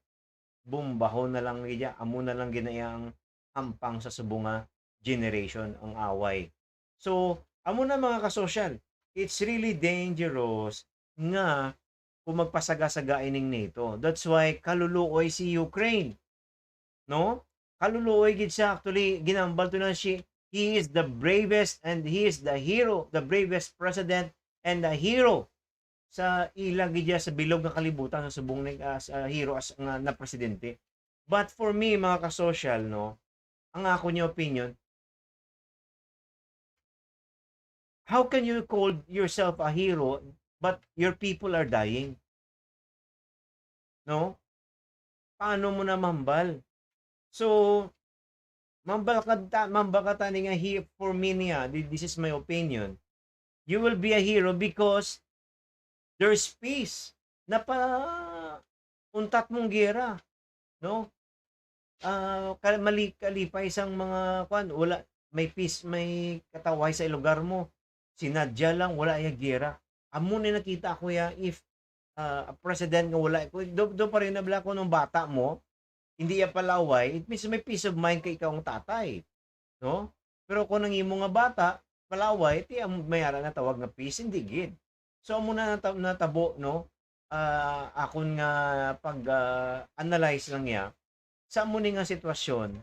bumbahon na lang niya, amo na lang ginayang hampang sa subunga generation ang away. So, amo na mga kasosyal, it's really dangerous nga kung magpasaga-sagain ng NATO. That's why kaluluoy si Ukraine. No? Kaluluoy gid siya. Actually, ginambal to na siya. He is the bravest and he is the hero, the bravest president and the hero sa ilang gid sa bilog nga kalibutan sa subong hero as na presidente. But for me, mga kasosyal, no, ang ako niya opinion, how can you call yourself a hero but your people are dying? No? Paano mo na mambal? So, mambal ka tani nga for me niya, this is my opinion. You will be a hero because there's peace. Untat mong gera. No? Kalipay isang mga wala, may peace, may kataway sa lugar mo. Sinadya lang, wala yung gera. Amo na nakita ko ya, if a president nga wala, do pa rin nabla ko ng bata mo, hindi ya palaway, it means may peace of mind kay ikaw ang tatay. No? Pero kung nang imo nga bata, palaway, ti mayara na tawag nga peace, hindi gid. So, amo na natabo, no? Akon nga pag-analyze lang ya, sa amo nga sitwasyon,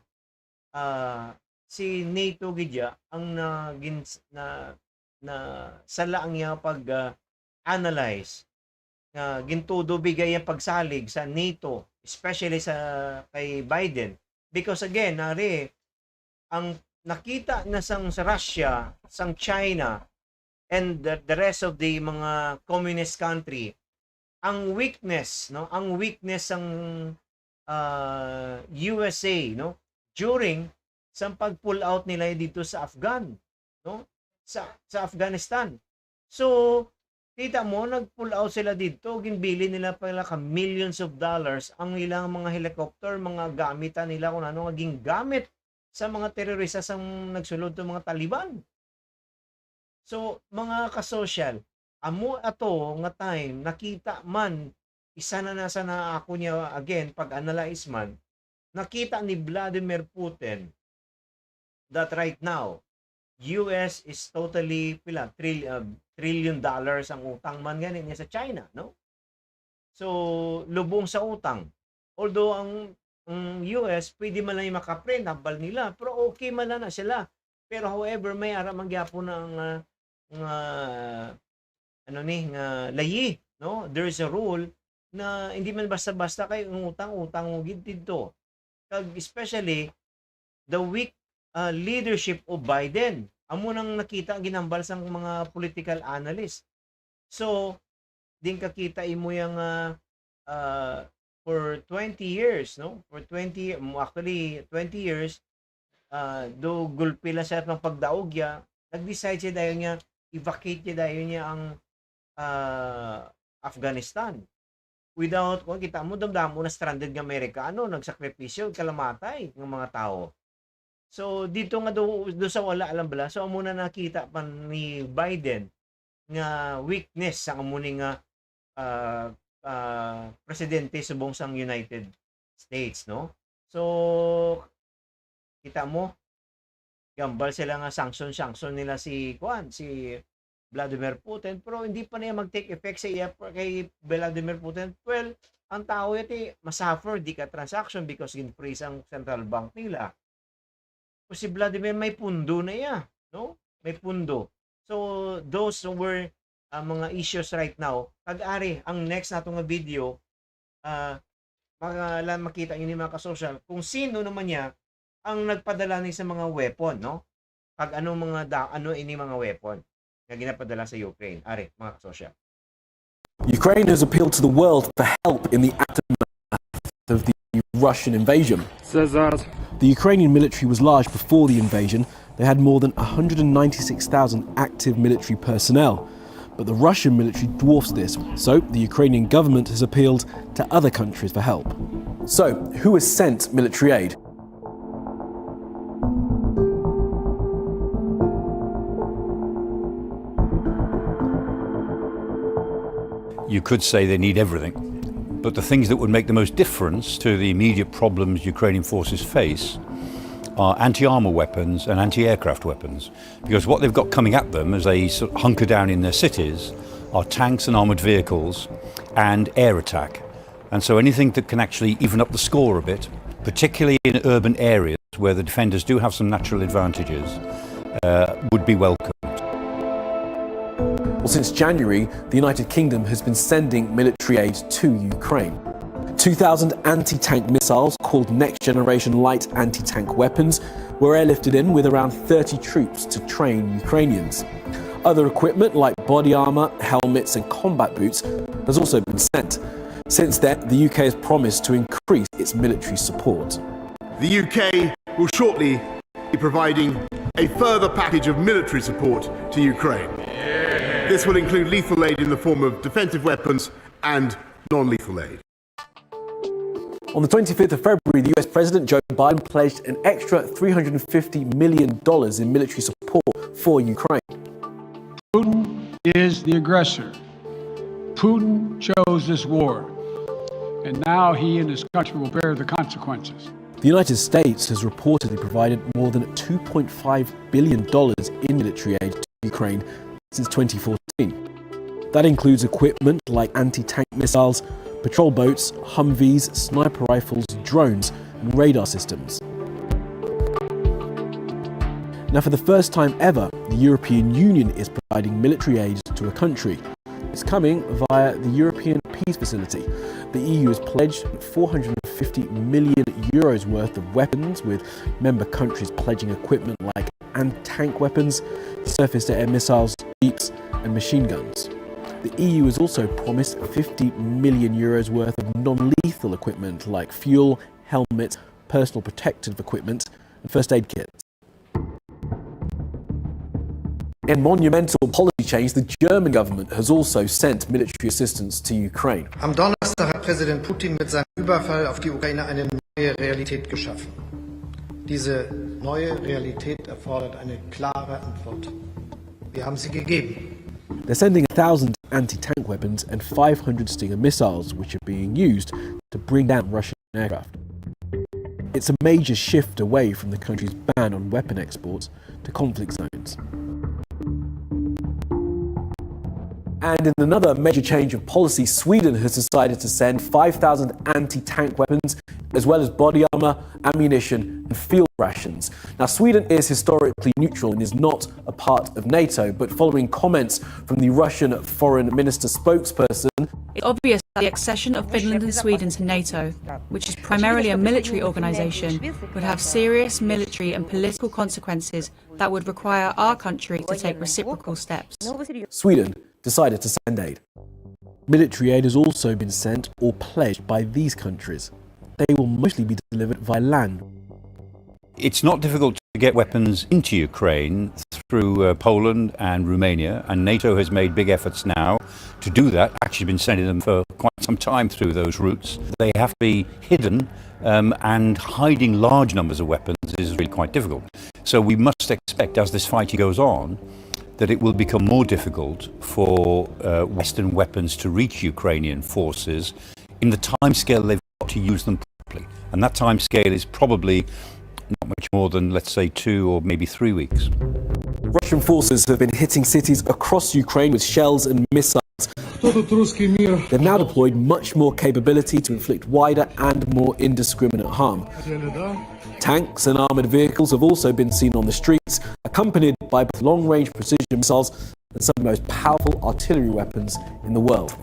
si NATO gidya ang sala ang iya pag-analyze nga gintudo bigay ang pagsalig sa NATO, especially sa kay Biden, because again ang nakita na sa Russia, sang China and the rest of the mga communist country, ang weakness ng USA, no, during sa pag-pull out nila dito sa Afghan, no, sa Afghanistan. So, kita mo, nag-pull out sila dito, ginbili nila pala ka millions of dollars ang ilang mga helicopter, mga gamitan nila kung ano naging gamit sa mga terorista sa nagsulod ng mga Taliban. So, mga kasosyal, amo ato nga time, nakita man isa na nasa ako niya, again, pag-analyze man, nakita ni Vladimir Putin that right now, US is totally trillion dollars ang utang man ganin niya sa China, no? So, lubong sa utang. Although ang US pwede man lang makaprint hambal nila, pero okay man na sila. Pero however, may ara mangyapon ng layi, no? There is a rule na hindi man basta-basta kay utang mo gid dito. Especially the weak leadership of Biden. Amo nang nakita ang ginambal sang mga political analyst. So, din kakita imo yang for 20 years, no? For 20 years, do gulpi lang siya ng pagdaog ya, nag-decide siya dahil niya, evacuate niya dahil niya ang Afghanistan. Without, kung kita mo, damdamo na stranded ng Amerikano, nagsakripisyo, kalamatay ng mga tao. So, dito nga do sa wala alam bala. So, muna nakita pa ni Biden nga weakness sa amuning presidente sa buong United States, no? So, kita mo, gambal sila nga sanction nila si Vladimir Putin, pero hindi pa niya mag-take effect sa iya kay Vladimir Putin. Well, ang tao iti masuffer di ka transaction because in-freeze ang central bank nila. Si Vladimir may pundo na iya, no? May pundo. So those were mga issues right now. Kag-ari ang next nato nga video, makita niyo ni mga kasosyo kung sino naman niya ang nagpadala ni sa mga weapon, no? Kag ano ini mga weapon na ginapadala sa Ukraine. Ari, mga kasosyo. Ukraine has appealed to the world for help in the aftermath of the Russian invasion. The Ukrainian military was large before the invasion. They had more than 196,000 active military personnel. But the Russian military dwarfs this, so the Ukrainian government has appealed to other countries for help. So, who has sent military aid? You could say they need everything. But the things that would make the most difference to the immediate problems Ukrainian forces face are anti-armor weapons and anti-aircraft weapons. Because what they've got coming at them as they sort of hunker down in their cities are tanks and armored vehicles and air attack. And so anything that can actually even up the score a bit, particularly in urban areas where the defenders do have some natural advantages, would be welcome. Well, since January, the United Kingdom has been sending military aid to Ukraine. 2,000 anti-tank missiles, called next-generation light anti-tank weapons, were airlifted in with around 30 troops to train Ukrainians. Other equipment like body armour, helmets and combat boots has also been sent. Since then, the UK has promised to increase its military support. The UK will shortly be providing a further package of military support to Ukraine. This will include lethal aid in the form of defensive weapons and non-lethal aid. On the 25th of February, the US President Joe Biden pledged an extra $350 million in military support for Ukraine. Putin is the aggressor. Putin chose this war, and now he and his country will bear the consequences. The United States has reportedly provided more than $2.5 billion in military aid to Ukraine since 2014. That includes equipment like anti-tank missiles, patrol boats, Humvees, sniper rifles, drones and radar systems. Now, for the first time ever, the European Union is providing military aid to a country. It's coming via the European Peace Facility. The EU has pledged €450 million worth of weapons, with member countries pledging equipment like anti-tank weapons, surface-to-air missiles, jeeps and machine guns. The EU has also promised €50 million worth of non-lethal equipment like fuel, helmets, personal protective equipment and first aid kits. In monumental policy change, the German government has also sent military assistance to Ukraine. Am Donnerstag hat Präsident Putin mit seinem Überfall auf die Ukraine eine neue Realität geschaffen. Diese neue Realität erfordert eine klare Antwort. Wir haben sie gegeben. They're sending 1,000 anti-tank weapons and 500 Stinger missiles, which are being used to bring down Russian aircraft. It's a major shift away from the country's ban on weapon exports to conflict zones. And in another major change of policy, Sweden has decided to send 5,000 anti-tank weapons, as well as body armour, ammunition and field rations. Now, Sweden is historically neutral and is not a part of NATO, but following comments from the Russian foreign minister spokesperson, it's obvious that the accession of Finland and Sweden to NATO, which is primarily a military organisation, would have serious military and political consequences that would require our country to take reciprocal steps. Sweden decided to send aid. Military aid has also been sent or pledged by these countries. They will mostly be delivered via land. It's not difficult to get weapons into Ukraine through Poland and Romania, and NATO has made big efforts now to do that. Actually been sending them for quite some time through those routes. They have to be hidden, and hiding large numbers of weapons is really quite difficult. So we must expect, as this fighting goes on, that it will become more difficult for Western weapons to reach Ukrainian forces in the timescale they've got to use them properly. And that timescale is probably not much more than, let's say, 2 or maybe 3 weeks. Russian forces have been hitting cities across Ukraine with shells and missiles. They've now deployed much more capability to inflict wider and more indiscriminate harm. Tanks and armoured vehicles have also been seen on the streets, accompanied by both long-range precision missiles and some of the most powerful artillery weapons in the world.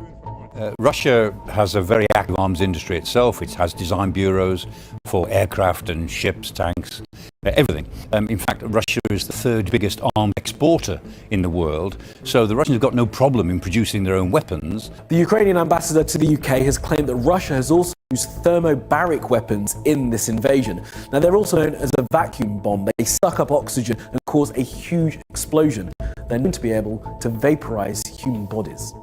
Russia has a very active arms industry itself. It has design bureaus for aircraft and ships, tanks, everything. In fact, Russia is the 3rd biggest arms exporter in the world, so the Russians have got no problem in producing their own weapons. The Ukrainian ambassador to the UK has claimed that Russia has also used thermobaric weapons in this invasion. Now, they're also known as a vacuum bomb. They suck up oxygen and cause a huge explosion. They're known to be able to vaporize human bodies.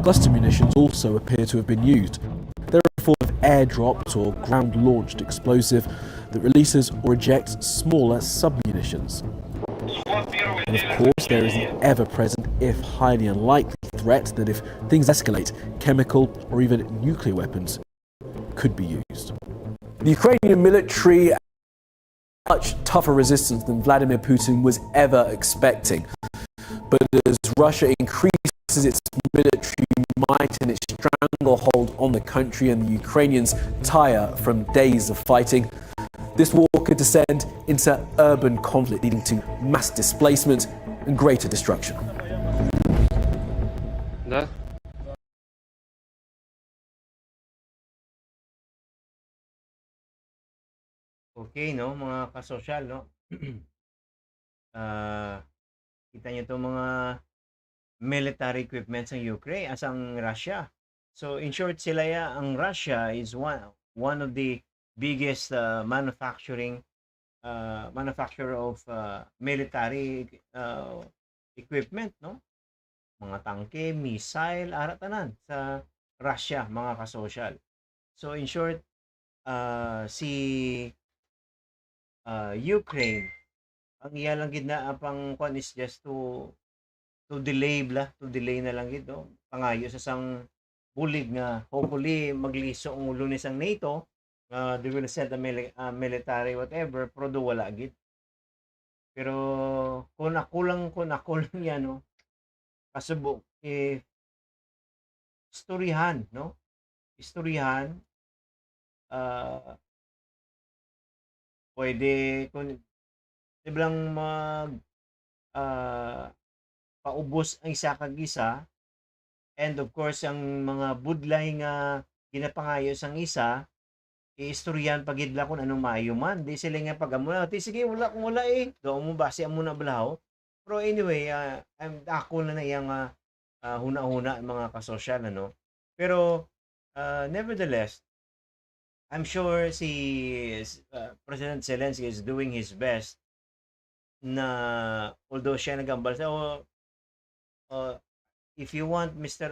Cluster munitions also appear to have been used. They're a form of air-dropped or ground-launched explosive that releases or ejects smaller sub-munitions. And of course, there is the ever-present, if highly unlikely, threat that if things escalate, chemical or even nuclear weapons could be used. The Ukrainian military has much tougher resistance than Vladimir Putin was ever expecting. But as Russia increases its military might and its stranglehold on the country, and the Ukrainians tire from days of fighting, this war could descend into urban conflict, leading to mass displacement and greater destruction. Okay, no, mga kasosyal, no? Kita nyo itong mga military equipments ng Ukraine as ang Russia. So in short, ang Russia is one of the biggest manufacturer of military equipment, no? Mga tangke, missile, aratanan sa Russia, mga kasosyal. So in short, Ukraine, ang iya lang gid na pang kwan is just to delay na lang gid, no? Pangayo sa sang bulig nga hopefully magliso ang Lunes ang NATO, they will send a military whatever, pero wala gid. Pero kung ako lang yan, no? Kasubok istoryahan, no? Istoryahan, pwede kung biglang paubos ang isa kag isa, and of course ang mga budlay nga ginapangayo sang isa, istoryahan pagidla kung anong maayo man. Di sila nga pagamula, sige wala kung wala doon mo base ang muna balaw. Pero anyway, ako na yang huna-huna mga kasosyal, ano. Pero nevertheless, I'm sure President Zelensky is doing his best na although siya nagambal sa if you want Mr.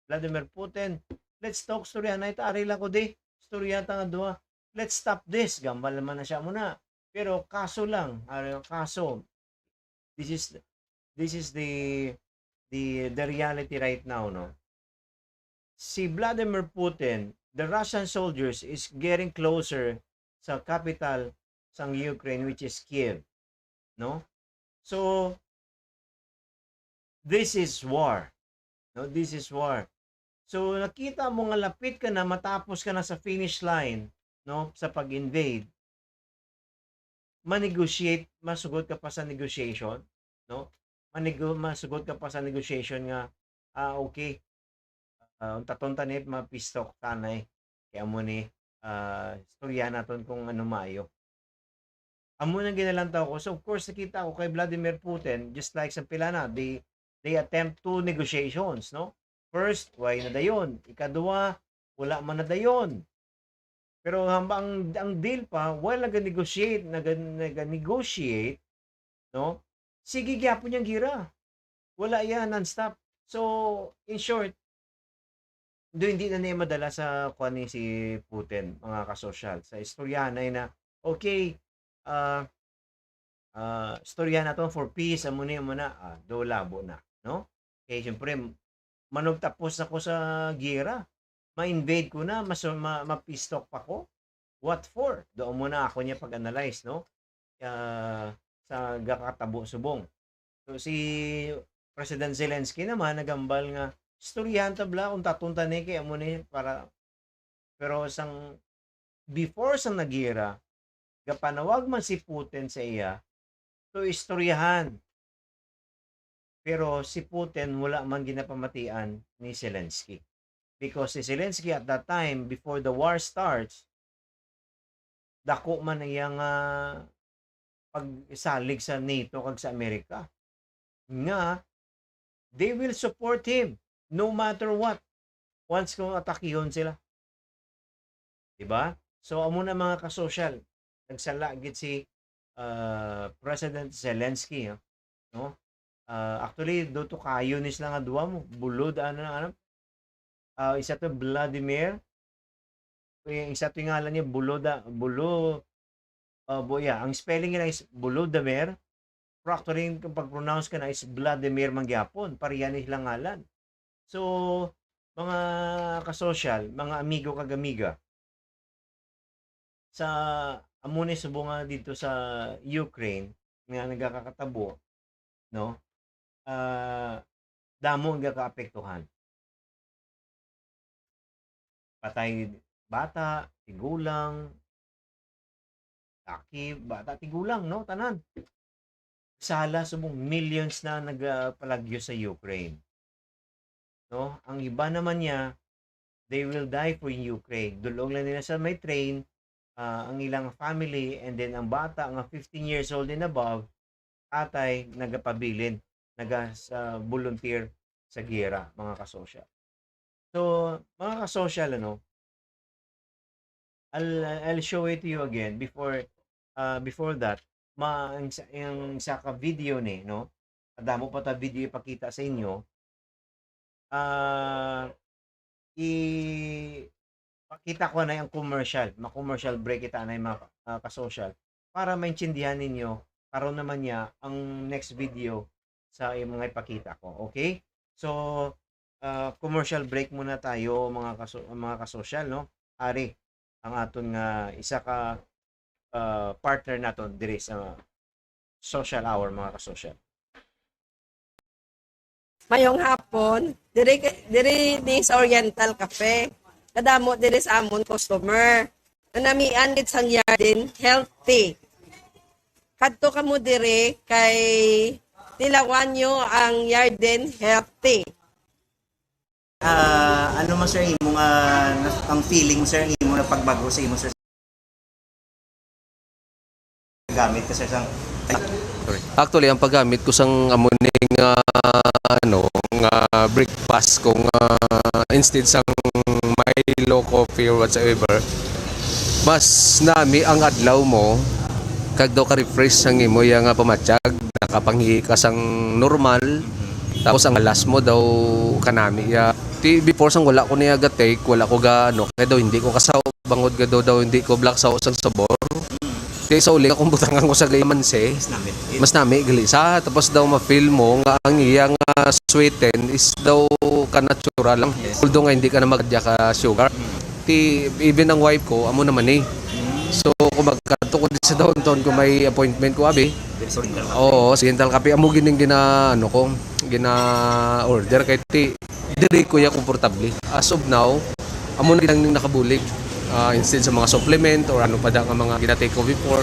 Vladimir Putin, let's talk storya na itaari lang ko di storya ta nga duha, let's stop this, gambal naman na siya muna. Pero kaso lang, This is the reality right now, no? Si Vladimir Putin, the Russian soldiers is getting closer sa capital ng Ukraine, which is Kiev, no? So this is war, no? This is war. So nakita mo nga lapit ka na, matapos ka na sa finish line, no, sa pag-invade, ma-negotiate, masugot ka pa sa negotiation, no? Masugot ka pa sa negotiation nga, okay, taton tanip mapistok tanay, kaya mo ni, istorya naton kung ano maayo. Amo na ginalantaw ko. So of course, nakita ko kay Vladimir Putin, just like sa Pilana, they attempt two negotiations, no? First, why na dayon? Ikadua, wala man na dayon. Pero ang deal pa, wala nag-negotiate, no? Sige gyapon yang gira. Wala yan, non-stop. So, in short, hindi na niya madala sa kuan ni si Putin, mga kasosyal. Sa istorya na okay, istorya na to for peace, amo na, do labo na, no? Okay, siyempre, manugtapos ako sa gira. Ma-invade ko na, ma-pistok pa ko. What for? Doon muna ako niya pag-analyze, no? Sa gakatabo subong. So si President Zelensky naman nagambal nga istoryahan tabla kung tatunta ni kay amo ni para, pero before sang nagira gapanawag man si Putin sa iya to istoryahan, pero si Putin wala man ginapamatian ni Zelensky, because si Zelensky at that time before the war starts, dako man iyang pagsalig sa NATO kag sa Amerika nga they will support him no matter what once kung atakihon sila, diba? So amo na mga kasosyal, nagsala gid si President Zelensky, no? Actually do to kayo nis lang nga duwa mo bulod isa to Vladimir, isa to ngalan niya ang spelling niya is Volodymyr. Actually, kung pag-pronounce ka na is Vladimir mangyapon. Pariyan nilang ngalan. So, mga kasosyal, mga amigo kagamiga, sa amune subunga dito sa Ukraine, nga nagkakatabo, no? Damo ang gakaapektuhan. Patay bata, tigulang, laki, bata, tigulang, no? Tanan. Sala subong millions na nagpalagyo sa Ukraine. No? Ang iba naman niya, they will die for Ukraine. Dulong lang nila sa may train, ang ilang family, and then ang bata, ang 15 years old and above, atay nagapabilin, volunteer sa gera, mga kasosyal. So, mga kasosyal, I'll show it to you again before that. Yung sa video ni, no? Adamo pa ta video ipakita sa inyo. Ipakita ko na yung commercial, ma-commercial break kita na yung mga kasosyal para maintindihan ninyo karon naman niya ang next video sa mga ipakita ko. Okay? So, commercial break muna tayo mga kasosyal, no? Ari ang aton isa ka partner naton diri sa social hour, mga kasosyal. Mayong hapon, diri ni sa Oriental Cafe. Kadamo diri sa amon customer. Nanamian gid sang Yarden healthy. Kadto kamo diri kay tilawan nyo ang Yarden healthy. Ano man sir imo nga ang feeling sir imo na pagbago sa imo sir gamit kasi sang actually ang paggamit ko sang amuning breakfast kung instead sang Milo coffee or whatsoever, mas nami ang adlaw mo kag daw ka refresh sang imo yang pamatsyag, nakapanghi ka sang normal, tapos ang alas mo daw kanami ya before sang wala ko niya ga take, wala ko ga kaya daw hindi ko kasaw bangod ga daw hindi ko black sa usang sabor. Kaya sa uli, kung butangan ko sa gayaman mas nami, gali sa, tapos daw ma-feel mo, nga ang iyang sweeten is daw ka-natural lang. Although nga hindi ka na magadya ka sugar. Even ang wife ko, amo naman eh. So, kung magkato ko din sa downtown, kung may appointment ko, abi. Oo, Oriental Cafe. Amo gining gina-order kay diri ko ya komportable. As of now, amo na ginang nakabulig. Instead sa mga supplement or ano pa da nga mga ginatake ko before.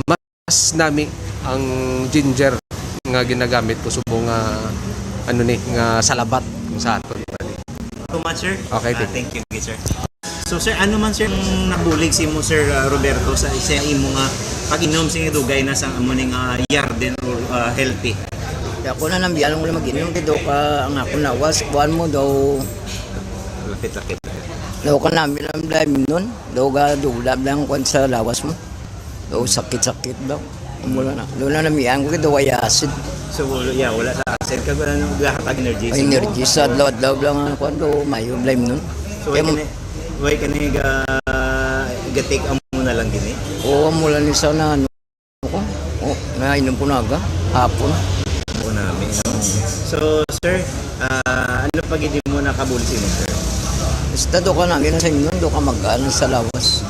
Mas nami ang ginger nga ginagamit ko subong nga salabat kung sa aton. So much, sir. Okay, thank you, sir. So sir, ano man sir nabulig si mo sir Roberto sa isa imo nga pag-inom sing dugay na sang amo ning Yarden or healthy. Ya ko na nambiyan mo mag-inom dito ka ang ako nawas kuan mo daw lapit. daw ka namin ang dami nun daw ga dulab lang kuan sa lawas mo daw sakit daw mula na nambiyan ko daw ay acid. So yeah, wala sa acid ka ba nang gahatag energy? Energy sa adlaw lang ang kuan daw mayo blame nun. So why ka ga-take amo na lang gini? Oo, mula ni sa na ano ko. Nainom ko na aga hapon. Oo namin. So sir, ano pag hindi mo nakabulig mo sir? Basta do ka na sa inyo, do ka mag-ano sa lawas.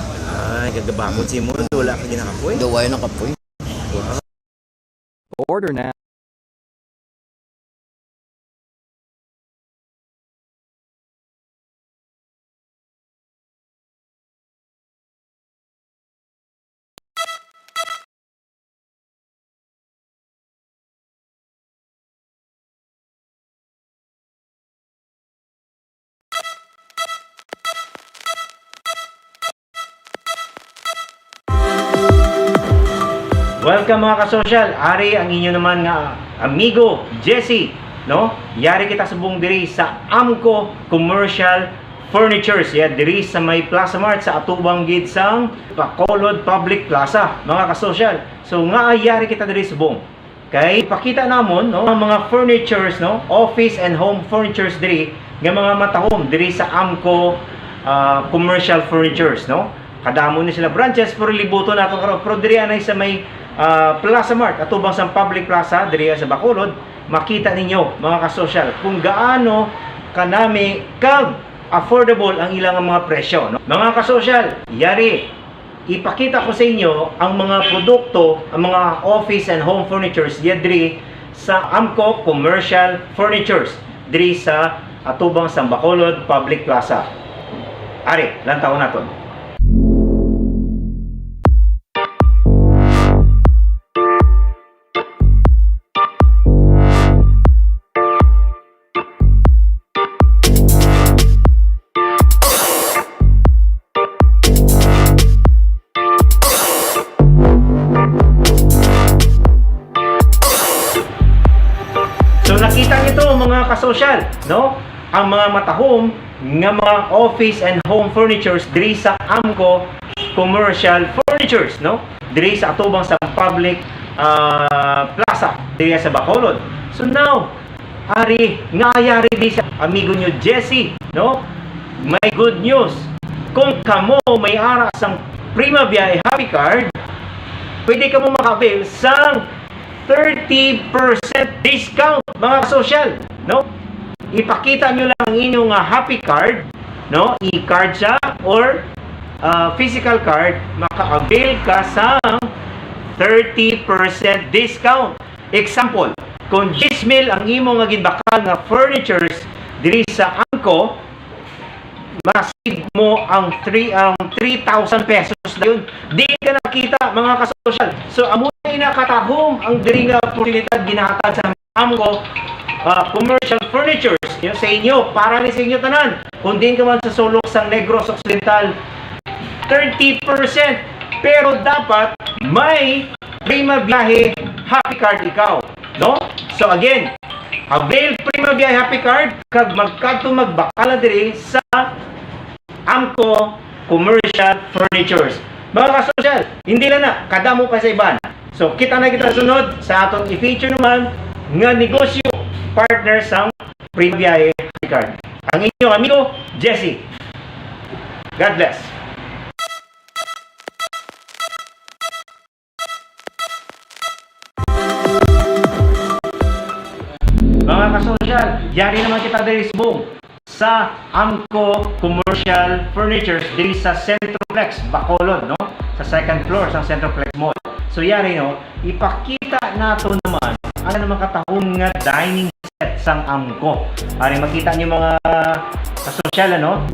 Gagabakot si mo, wala ka ginakapoy? Do ay nakapoy. Order now. Welcome mga kasosyal. Ari ang inyo naman nga amigo Jesse, no? Yari kita sa buong diri sa Amco Commercial Furnitures. Ya diri sa may Plaza Mart sa atubang gid sang Bacolod Public Plaza, mga kasosyal. So nga yari kita diri sa buong. Kay pakita namon no ang mga furnitures, no? Office and home furnitures diri nga mga matahom diri sa Amco Commercial Furnitures, no? Kadamo ni sila branches pero libuto na karon pero diri anay sa may Plaza Mart atubang sa Public Plaza diri sa Bacolod. Makita ninyo mga kasosyal kung gaano kanami kag affordable ang ilang mga presyo, no? Mga kasosyal, yari ipakita ko sa inyo ang mga produkto, ang mga office and home furnitures diri sa Amco Commercial Furnitures diri sa atubang sa Bacolod Public Plaza. Ari, lantaw naton. So nakita niyo to mga kasosyal, no? Ang mga matahom nga mga office and home furnitures diri sa Amco Commercial Furnitures, no? Diri sa atubang sa Public Plaza diri sa Bacolod. So now, ari nga yari di sa amigo nyo Jesse, no? May good news. Kung kamo may ara sang Prima Biyahe Happy Card, pwede ka mo makabil sang 30% discount mga social, no? Ipakita nyo lang ang inyong happy card, no? E-card siya or physical card, maka-avail ka sa 30% discount. Example, kung 10,000 ang imong nga ginbakal nga furnitures diri sa Amco, masave mo ang 3,000 pesos na yun. Di ka nakita mga kasosyal. So amo na nakatahom ang diri nga oportunidad ginahatag sa Amco Commercial Furnitures yun, sa inyo, para rin sa inyo tanan. Kung din ka man sa sulok sang Negros Occidental, 30%. Pero dapat may Prima Biyahe Happy Card ikaw, no? So again, avail Prima Biyahe Happy Card kag magkadto magbakala diri sa Amco Commercial Furnitures. Mga kasosyal, hindi na kadamo pa sa iban. So kita na kita sunod sa atong i-feature naman nga negosyo partner sa Prima Biyahe Happy Card. Ang inyong amigo Jesse. God bless. kasosyal, yari naman kita diri subong sa Amco Commercial Furnitures diri sa Centroplex, Bacolod, no? Sa second floor sa Centroplex Mall. So yari no, ipakita nato naman ano naman katahong nga dining set sang Amco. Ari makita niyo mga kasosyal ano?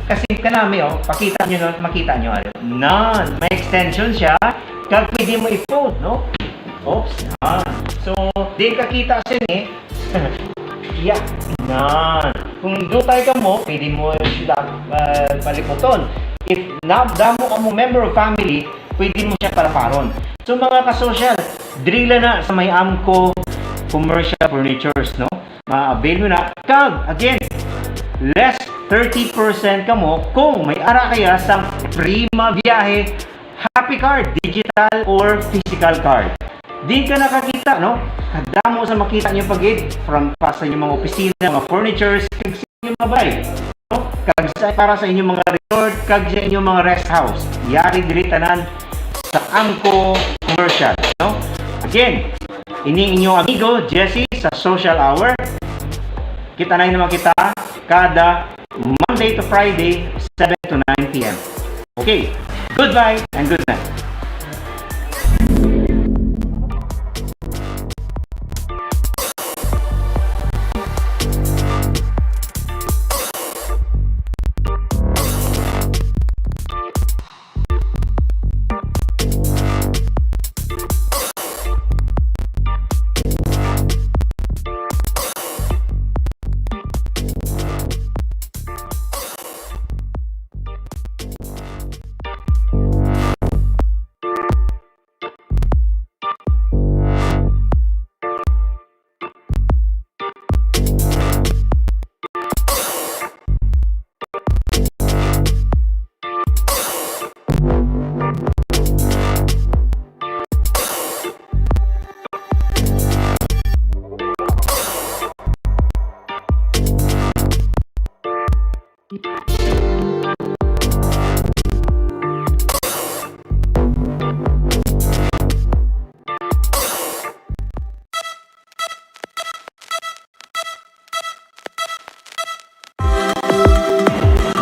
Kasi kanami pakita niyo no, makita niyo ano. Nan, may extension siya, kag pwede mo i-fold, no? Oops. So, di ka kita sini. Yeah. Nan. Kung dutay ka mo, pwede mo paliputon. If damo ka mo member of family, pwede mo siya paraparon. So, mga kasosyal, drilla na sa may Amco Commercial Furnitures, no? Ma-avail mo na. Kag, again, less 30% ka mo kung may ara kaya sa Prima Viaje Happy Card, digital or physical card. Di ka nakakita, no? Kadamo sa makita niyo pagid from pa sa inyong mga opisina, mga furnitures, kag sa inyong mga bay, no? Kag para sa inyong mga resort, kag sa inyong mga rest house. Yari diri tanan sa Amco Commercial, no? Again, ini inyong amigo Jesse sa Social Hour. Kita na naman kita kada Monday to Friday, 7 to 9 p.m. Okay, goodbye and good night.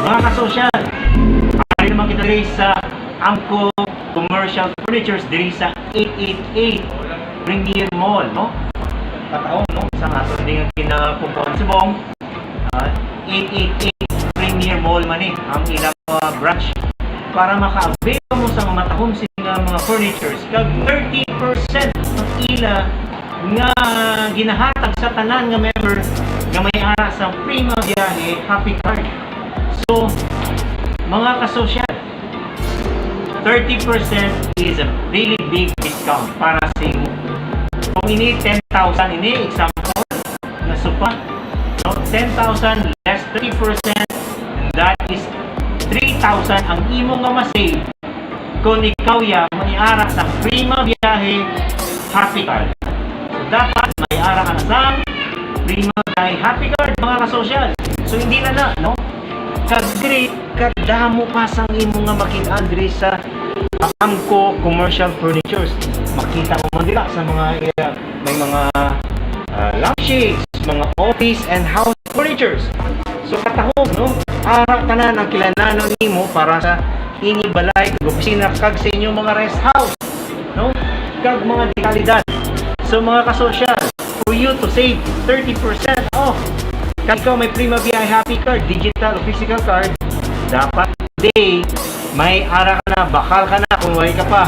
Mga kasosyal, ari naman kita diri sa Amco Commercial Furnitures diri sa 888 Premier Mall, no? Kataon, no? Sa ato din kinapupuan sa bong 888 Premier Mall man ang ilang branch para maka-avail mo sa mga matahom sila mga furnitures kag 30% ang ila nga ginahatag sa tanan nga member nga may ara sa Prima Viaje Happy Card. So, mga kasosyal, 30% is a really big discount para sa inyo. Kung ini 10,000, ini example na supa, no? 10,000 less 30%, that is 3,000 ang imo nga masave kung ikaw ya may ara sa Prima Viaje Happy Card. So, dapat may ara ka na sa Prima Viaje Happy Card, mga kasosyal. So, hindi na no? Kag-great, kadamo pa sang imo nga makita diri sa Amco Commercial Furnitures. Makita mo man dira sa mga may mga lampshades, mga office and house furnitures. So katahog, no? Ara tanan ang kilalanon nimo para sa inyong balay, kag opisina, kag sa inyong mga rest house, no? Kag mga dekalidad. So mga kasosyal, for you to save 30% off, kag ikaw may Prima Viaje Happy Card, digital o physical card, dapat today may ara ka na, bakal ka na kung wala ka pa.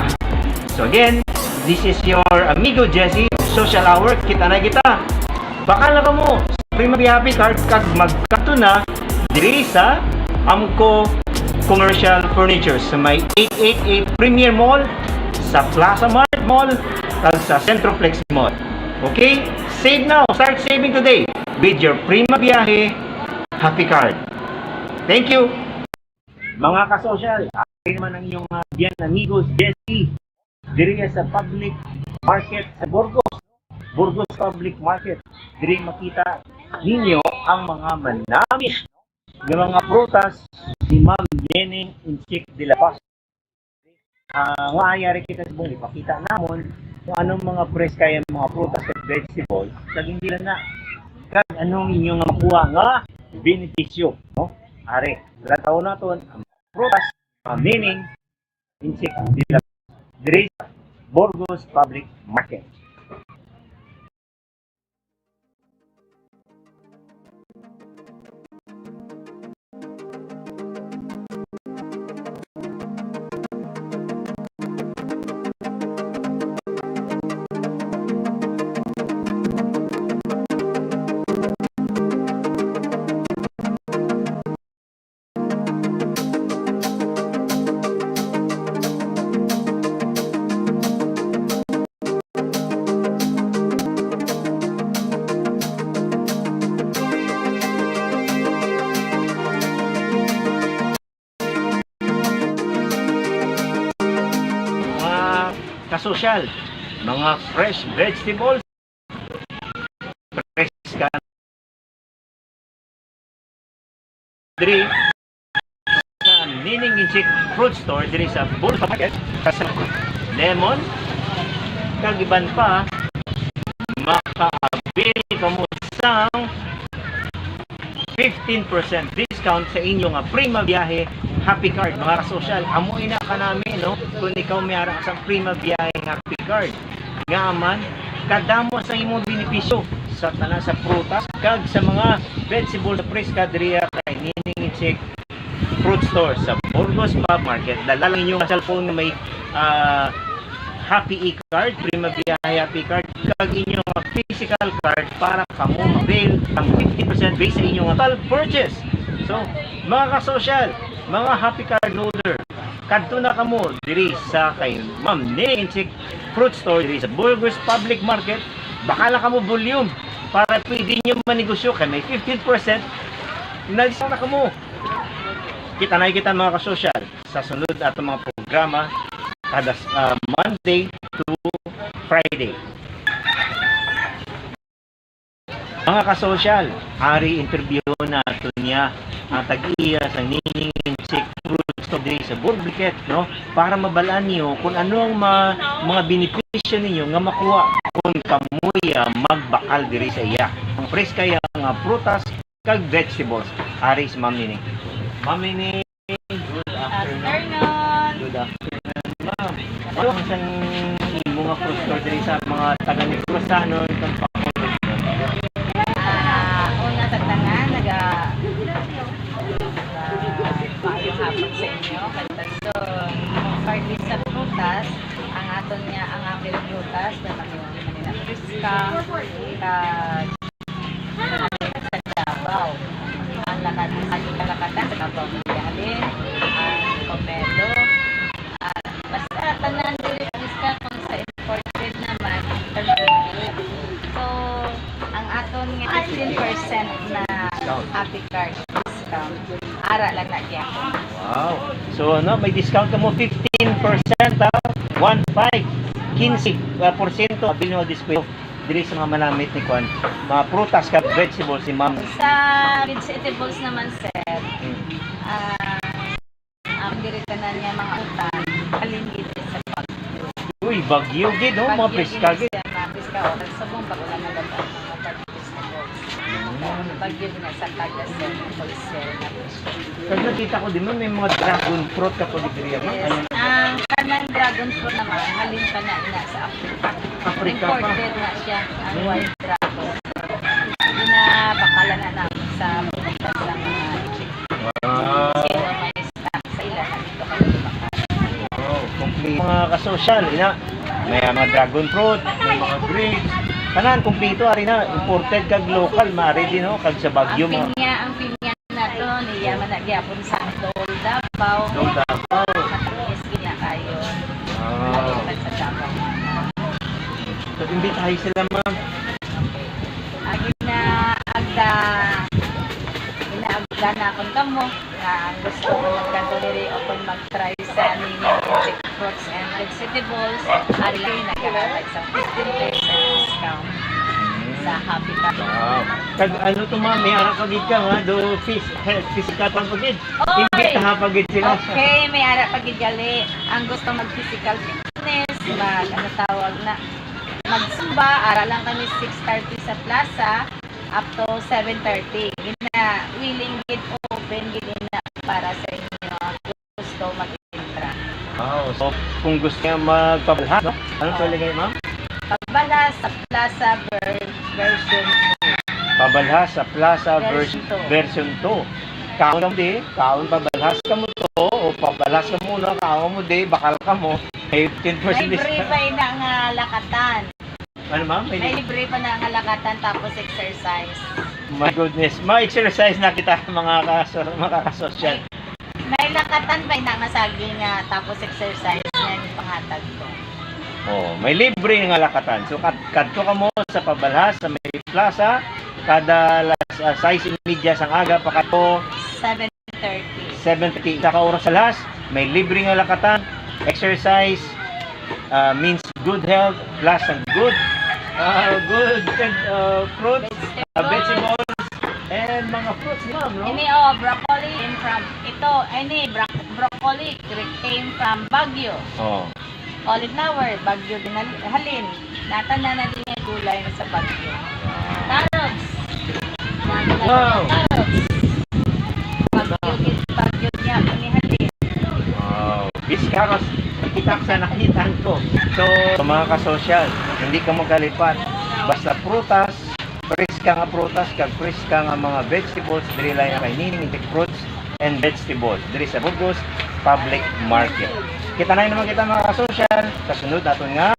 So again, this is your amigo Jesse, Social Hour. Kita na kita. Bakal na ka mo Prima Viaje Happy Card kag magkato na diri sa Amco Commercial Furniture sa may 888 Premier Mall, sa Plaza Mart Mall, kag sa Centroplex Mall. Okay? Save now. Start saving today with your Prima Viaje Happy Card. Thank you. Mga kasosyal, ay naman ang iyong biyan amigos Jesse diri sa public market sa Burgos Public Market. Diri makita ninyo ang mga manamis ng mga prutas ni Ma'am Jenny Inchik de la Paz. Nga ayari kita sa buong ipakita namon kung anong mga preskaya mga prutas at vegetables kag hindi lang na kag anong inyong makuha nga benepisyo, no? Are lataw naton ang prutas meaning insect dila diri sa Burgos Public Market. Kasosyal, mga fresh vegetables, fresh ka diri sa Nining Insect Fruit Store diri sa Burgos Market kasi lemon kag iban pa makaabili ka mo sang 15% discount sa inyong Prima Biyahe Happy Card. Mga kasosyal, amoy na ka namin, no? Kung ikaw may ara sa Prima Biyahe Happy Card. Nga man, kadamo sa imong benepisyo sa tanan sa prutas kag sa mga vegetables fresh kadriya kay Nining Insect Fruit Store sa Burgos Pub Market. Dala lang inyong cellphone na may Happy E-Card, Prima Biyahe Happy Card, kag inyong physical card para kamo ma-avail ang 50% base sa inyong total purchase. So, mga kasosyal, mga Happy Card holder, kadto na kamo diri sa kay Ma'am Nining Insect Fruit Store diri sa Burgos Public Market. Baka lang kamo volume para pwede nyo manegosyo kay may 15% na kamo. Kita na kita mga kasosyal sa sunod atong mga programa kada Monday to Friday. Mga kasosyal, ari interview na ito niya ang tag-iya sa Nining Insect Fruit Store diri sa Burgos, no? Para mabalaan niyo kung ano ang mga benepisyo ninyo nga makuha kung kamoy magbakal diri sa iya. Ang fresh kaya nga prutas kag vegetables. Ari si Ma'am Nining. Ma'am Nining, good afternoon. Good afternoon, ma'am. Ano ang isang mga fruit store diri sa mga taga-Negros sa ano itong pakulo? Una sa tangan, maayong hapon sa inyo. So, partly sa prutas, ang aton niya, ang apil prutas, na Manila Friska, sa Davao. Ang lakatan sa Davao Mayalin, ang pomelo, basta tanan dili Friska kung sa imported naman. So, ang aton nga 15% na Happy Card discount. Ara lang na kaya. Wow. So ano, may discount ka mo 15% ha? 15% abili mo display diri sa mga manamit ni Kwan. Mga prutas kag vegetables si Ma'am. Sa vegetables naman sir, ang diri tanan niya mga utan, alingid sa Bagyo. Uy, Bagyo gid no, mga preska gid. Mga preska o sabong bagulan na ganda mga vegetables. Bagyo din sa tagas sa wholesale na presyo. Kag nakita ko din may mga dragon fruit ka po diri mo. Ang kanang dragon fruit naman halin pa na ina sa Africa. Imported na siya ang white dragon. Binabakalan na namin sa pumunta sa mga sino may stock sa ilan dito kami bakalan. Oh, complete mga kasosyal ina. May mga dragon fruit, may mga grapes. Tanan kompleto ari na imported kag local mari din no kag sa Bagyo mga. Ang pinya na to niya man na gyapon sa Dol Davao. Dol Davao. Matamis gina kayo. Sa Davao. So imbitahay sila ma'am. Agi na inaagda na akong kamo nga ang gusto ko magkanto diri o kung mag-try sa Nining Insect Fruits and Vegetables ari lang nagkaratag sa 15% discount sa Happy Card. Wow. Kag ano to ma'am, may ara pagid ka nga do physical pagid. Imbitaha pagid sila. Okay, may ara pagid gali ang gusto mag-physical fitness ano tawag na, magsumba, aralan kami 6:30 sa plaza, up to 7:30. Gina, willing gid open gid na para sa inyo gusto mag-intra. Wow, so kung gusto niya magpabalhas, no? Ano to ilagay, ma'am? Pabalhas sa plaza version 2. Pabalhas sa plaza Version version 2. Kaon mo di, kaon pabalhas ka mo to, o pabalhas ka muna, kaon mo di, bakal ka mo, may 10% May libre discount. pa na nga lakatan. Ano ma'am? May libre pa na nga lakatan tapos exercise. My goodness, ma-exercise na kita mga kasosyal. May lakatan pa na nga saging nga tapos exercise nga yung panghatag ko. Oh, may libre nga lakatan. So kadto ka mo sa pabalhas sa may plaza kada size media sang aga pakato 7:30. 7:30 ka oras sa las, may libre nga lakatan, exercise means good health plus ang good fruits, vegetables and mga fruits ma'am, no? Ini broccoli came from broccoli came from Baguio. Oh. Cauliflower, Baguio din halin. Natanda na din yung gulay na sa Baguio. Carrots. Wow. Carrots. Baguio niya pinihalin. Wow. Biskaros, nakita ko sa nakitaan ko. So, mga kasosyal, hindi ka magkalipat. Basta prutas, preska nga prutas, kag preska nga mga vegetables, diri lang ang kainin, fruits and vegetables. Diri sa Burgos Public Market. Kita na naman kita mga kasosyal. Kasunod natin nga.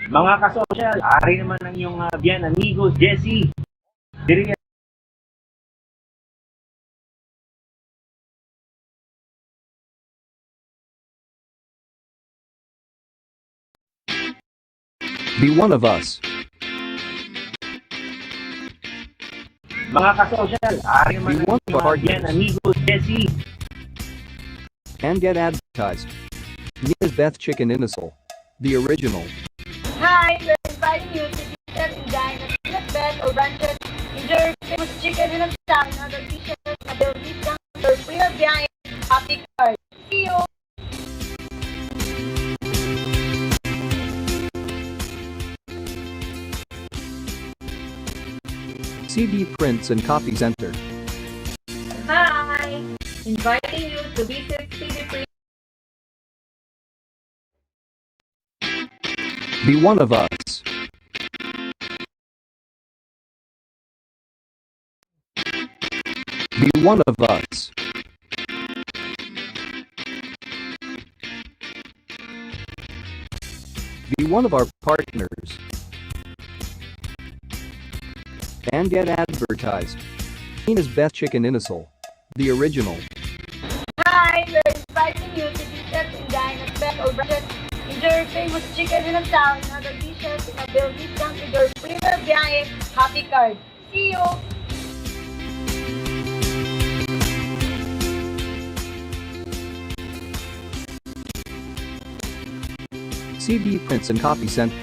Mga kasosyal, ari naman ang iyong biyan, amigos, Jessie. Diri Be one of us. mga kasosyal, ari naman Be ang one of our iyong biyan, amigos, Jessie. And get advertised. Nina's Beth Chicken in the Soul. The original. Hi, we're inviting you to visit and dine at Nina's Beth or Branches. Enjoy famous chicken in a town, other dishes, ability discount, or free of biyahe, happy card. See you! CD Prints and Copy Center. Hi! Inviting you to visit CD Print. Be one of us. Be one of us. Be one of our partners. And get advertised. Nina's Beth Chicken in a Soul. The original. Hi, we're inviting you to visit and dine at Beth or Branches. Enjoy famous chicken in a town, other dishes, ability discount with your free of biyahe, happy card. See you! CD Prints and Copy Center.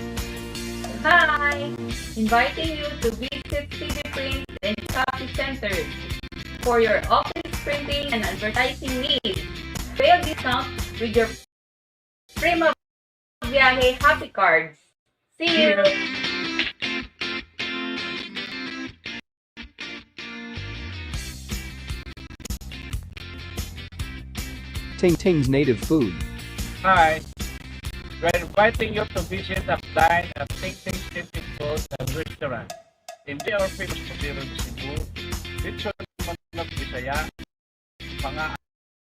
Hi! Inviting you to visit CD Print and Copy Center for your office printing and advertising needs. Pay a discount with your Prima Viaje Happy Cards. See you! Ting Ting's Native Food. Hi, we're inviting you to visit and dine at Ting Ting's Native Food and Restaurant. Enjoy our famous potato in Cebu, lechon manok Bisaya, mga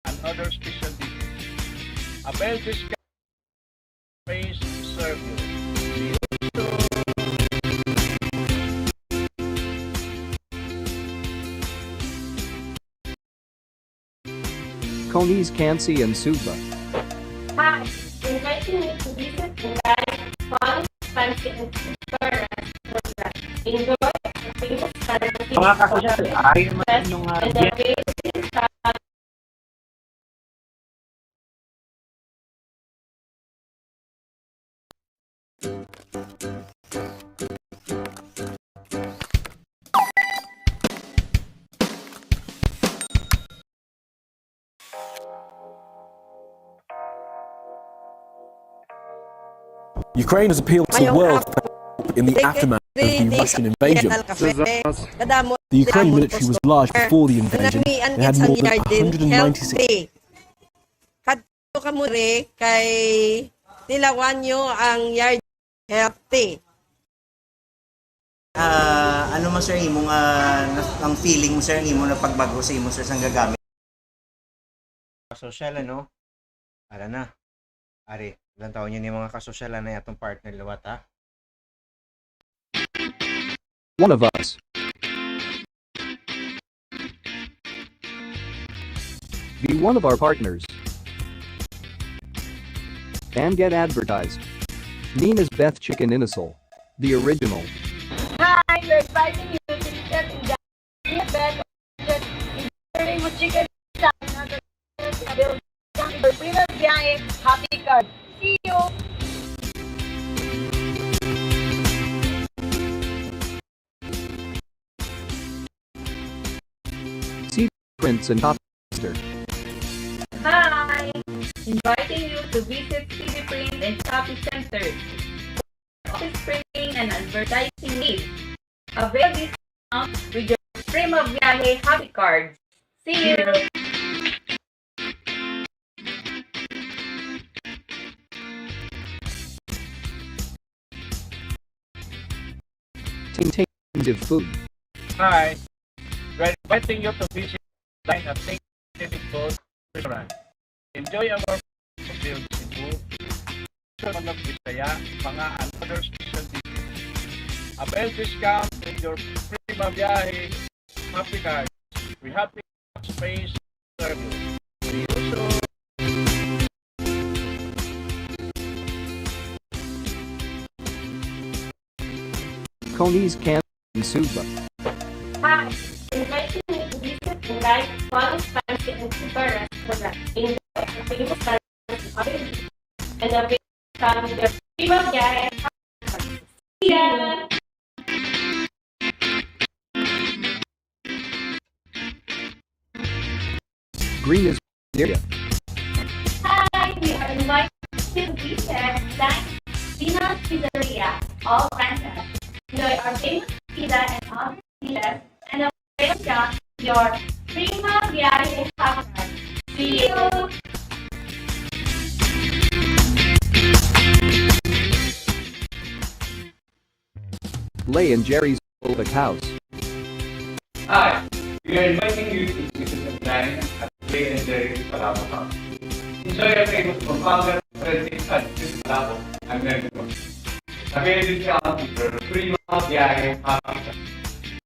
and other special dishes. Avail discount space to serve you. See you soon. Coney's Kansi and Suba. Hi, inviting you to visit and dine fun, fancy, and super restaurant. Enjoy the famous fancy Mga kasosyal, ari naman ang iyong and the biyan. amazing salad. Ukraine has appealed to the world for help in the aftermath of the Russian invasion. The Ukrainian military was large before the invasion. It had more than 196. Kadto ka mo re kay tilawan nyo ang yard healthy. Ano man sir imong ang feeling mo sir imong na pagbago sa imong sir sang gagamit? Kasosyal ano? Ara na. Ari, ilang taon yun yung mga kasosyalan na yatong partner lawat ha? One of us. Be one of our partners. And get advertised. Nina's Beth Chicken Inasol. The original. Hi, we're inviting you to get in the bed with chicken happy card. See you. See Prince and Topster. Hi, inviting you to visit CD Print and Copy Center. Office printing and advertising needs. Avail discount with your Prima Viaje happy cards. See you. Tainted food. Hi, we're inviting you to visit dine at Tainted Food Restaurant. Enjoy our food Cebu, Manok Bisaya, mga another special dishes. Avail discount with your Prima Viaje happy card. We have space service. See you soon. Coney's Can and Suba. Hi, inviting you to visit the live Follow Spicy and Super Restaurant in the famous restaurant and avail from the Prima Viaje happy card. See ya! Green is area. Hi, we are inviting you to visit Dina's Pizzeria, all branches. Enjoy our famous pizza and all pizzas, and avail from your Prima Viaje happy card. See you! Lay and Jerry's Old House. Hi, we are inviting you to visit the dine at Lay and Jerry's Palabo House. Enjoy your famous Pampanga French at Palabo and Mexico. Avail discount with your Prima Viaje happy card.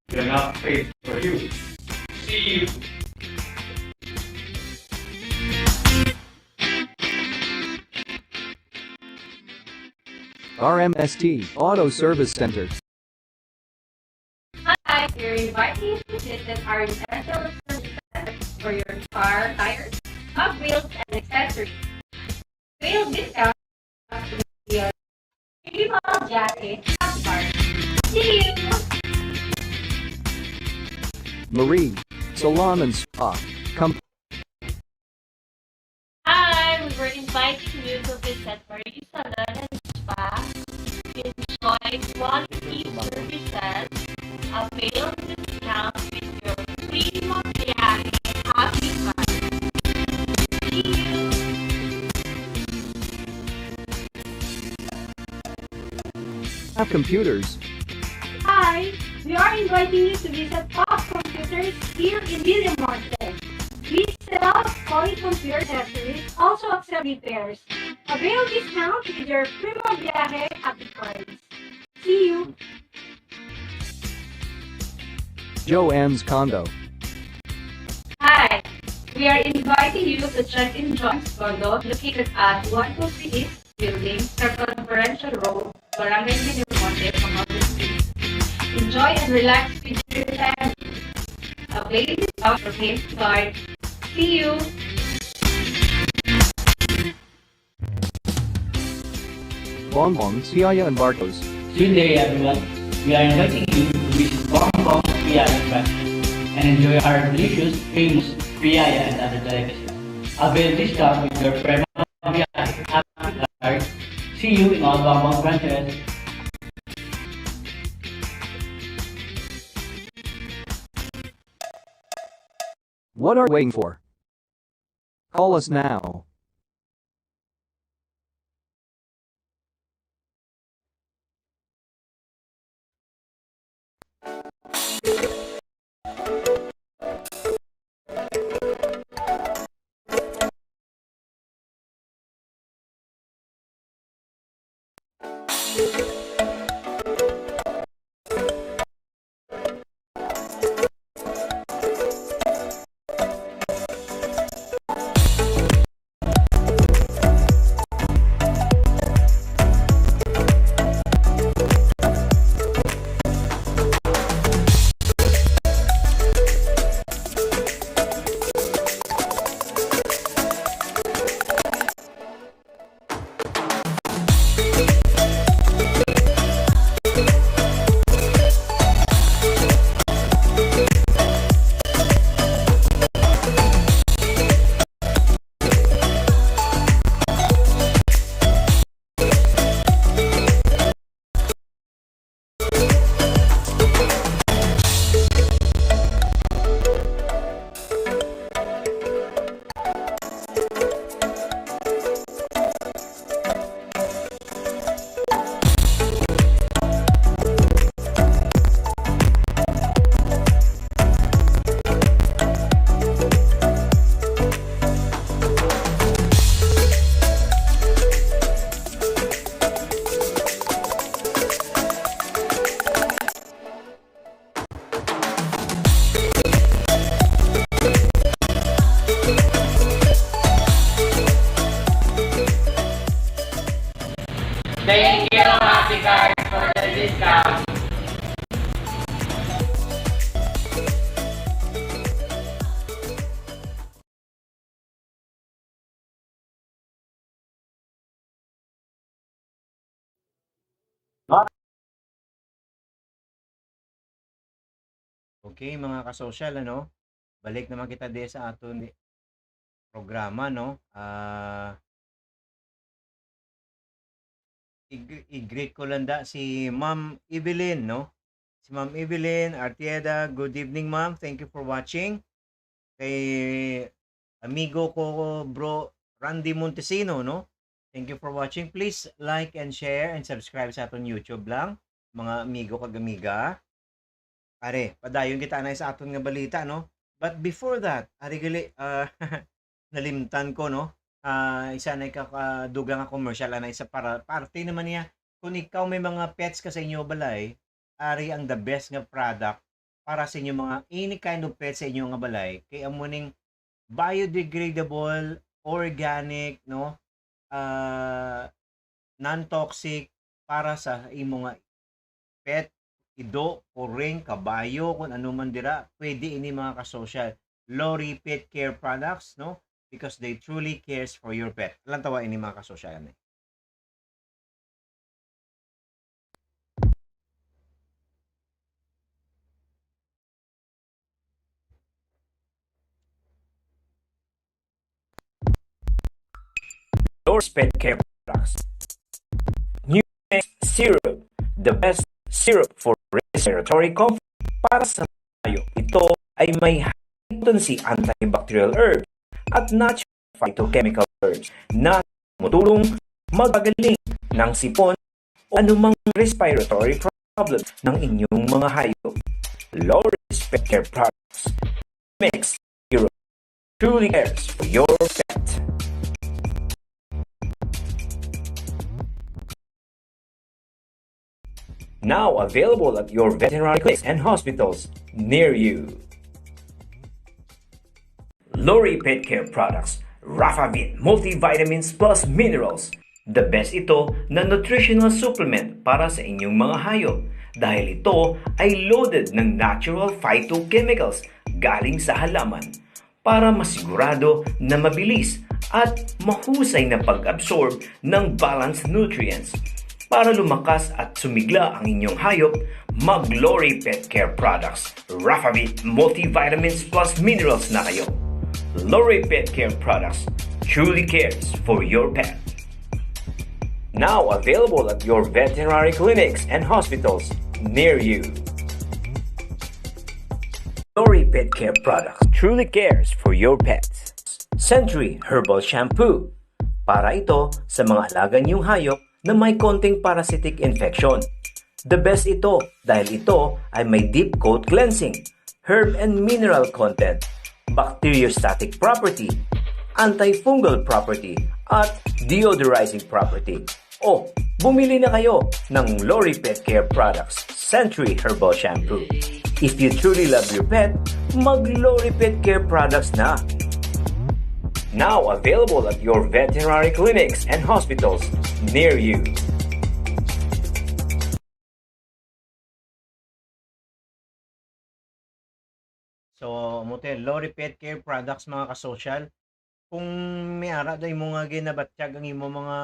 Enough space for you. See you. RMST Auto Service Center. Hi, we're inviting you to visit our essential service center for your car tires, hub wheels, and accessories. Avail discount with your Prima Viaje happy card. See you! Marie Salon and Spa. Come. Hi, we were inviting you to visit Marie Salon and Spa. Enjoy quality services. Avail discount with your Prima Viaje happy card. See you! Have computers. Hi, we are inviting you to visit Pop Computers here in William Morton. We sell quality computer accessories, also accept repairs. Avail discount with your Prima Viaje happy cards. See you! Joanne's Condo. Hi, we are inviting you to check in John's Condo located at 123 East Building, Circumferential Road, Barangay Minimonte, Pampanga Street. Enjoy and relax with your family. Avail discount for payment card. See you! Bonbon, Siaya and Bartos. Good day everyone. We are inviting you to visit Bonbon Piaya Branch and enjoy our delicious, famous Piaya and other delicacies. Avail discount with your Prima Viaje happy card. See See you in all Bongbong branches. What are you waiting for? Call us now. Thank you, Ate Karen, for the discount. Okay, mga kasosyal, ano? Balik naman kita di sa aton programa, no? I-greet ko lang da si Ma'am Evelyn, no? Si Ma'am Evelyn Artieda, good evening, ma'am. Thank you for watching. Kay amigo ko, bro, Randy Montesino, no? Thank you for watching. Please like and share and subscribe sa aton YouTube lang, mga amigo kag-amiga. Are, padayon kita na sa aton nga balita, no? But before that, gali nalimtan ko, no? Isa na dugang nga commercial na isa para parte naman niya. Kung ikaw may mga pets ka sa inyo balay, ari ang the best nga product para sa inyo mga any kind of pets sa inyo nga balay. Kaya mo ning biodegradable, organic, no? Non-toxic para sa imo nga pet, ido, kuring, kabayo, kung ano man dira, pwede ini mga kasosyal. Lori Pet Care Products, no? Because they truly cares for your pet. Alam tawa ini mga kasosyal. Lori's Pet Care Products. New Syrup, the best syrup for respiratory comfort para sa tayo. Ito ay may high potency antibacterial herbs at natural phytochemical herbs na tumutulong magpagaling ng sipon o anumang respiratory problem ng inyong mga hayop. Lori's Pet Care Products makes Europe truly cares for your pet. Now available at your veterinary clinics and hospitals near you. Lori Pet Care Products, Rafavit Multivitamins Plus Minerals. The best ito na nutritional supplement para sa inyong mga hayop dahil ito ay loaded ng natural phytochemicals galing sa halaman para masigurado na mabilis at mahusay na pag-absorb ng balanced nutrients. Para lumakas at sumigla ang inyong hayop, mag-Lori Pet Care Products, Rafavit Multivitamins Plus Minerals na kayo. Lori Pet Care Products truly cares for your pet. Now available at your veterinary clinics and hospitals near you. Lori Pet Care Products truly cares for your pets. Century Herbal Shampoo. Para ito sa mga alaga niyong hayop na may konting parasitic infection. The best ito dahil ito ay may deep coat cleansing, herb and mineral content, bacteriostatic property, antifungal property, at deodorizing property. O, bumili na kayo ng Lori Pet Care Products Century Herbal Shampoo. If you truly love your pet, mag-Lori Pet Care Products na. Now available at your veterinary clinics and hospitals near you. So, motel, Lori Pet Care Products mga kasosyal. Kung may ara day mo nga ginabatsyag ang imo mga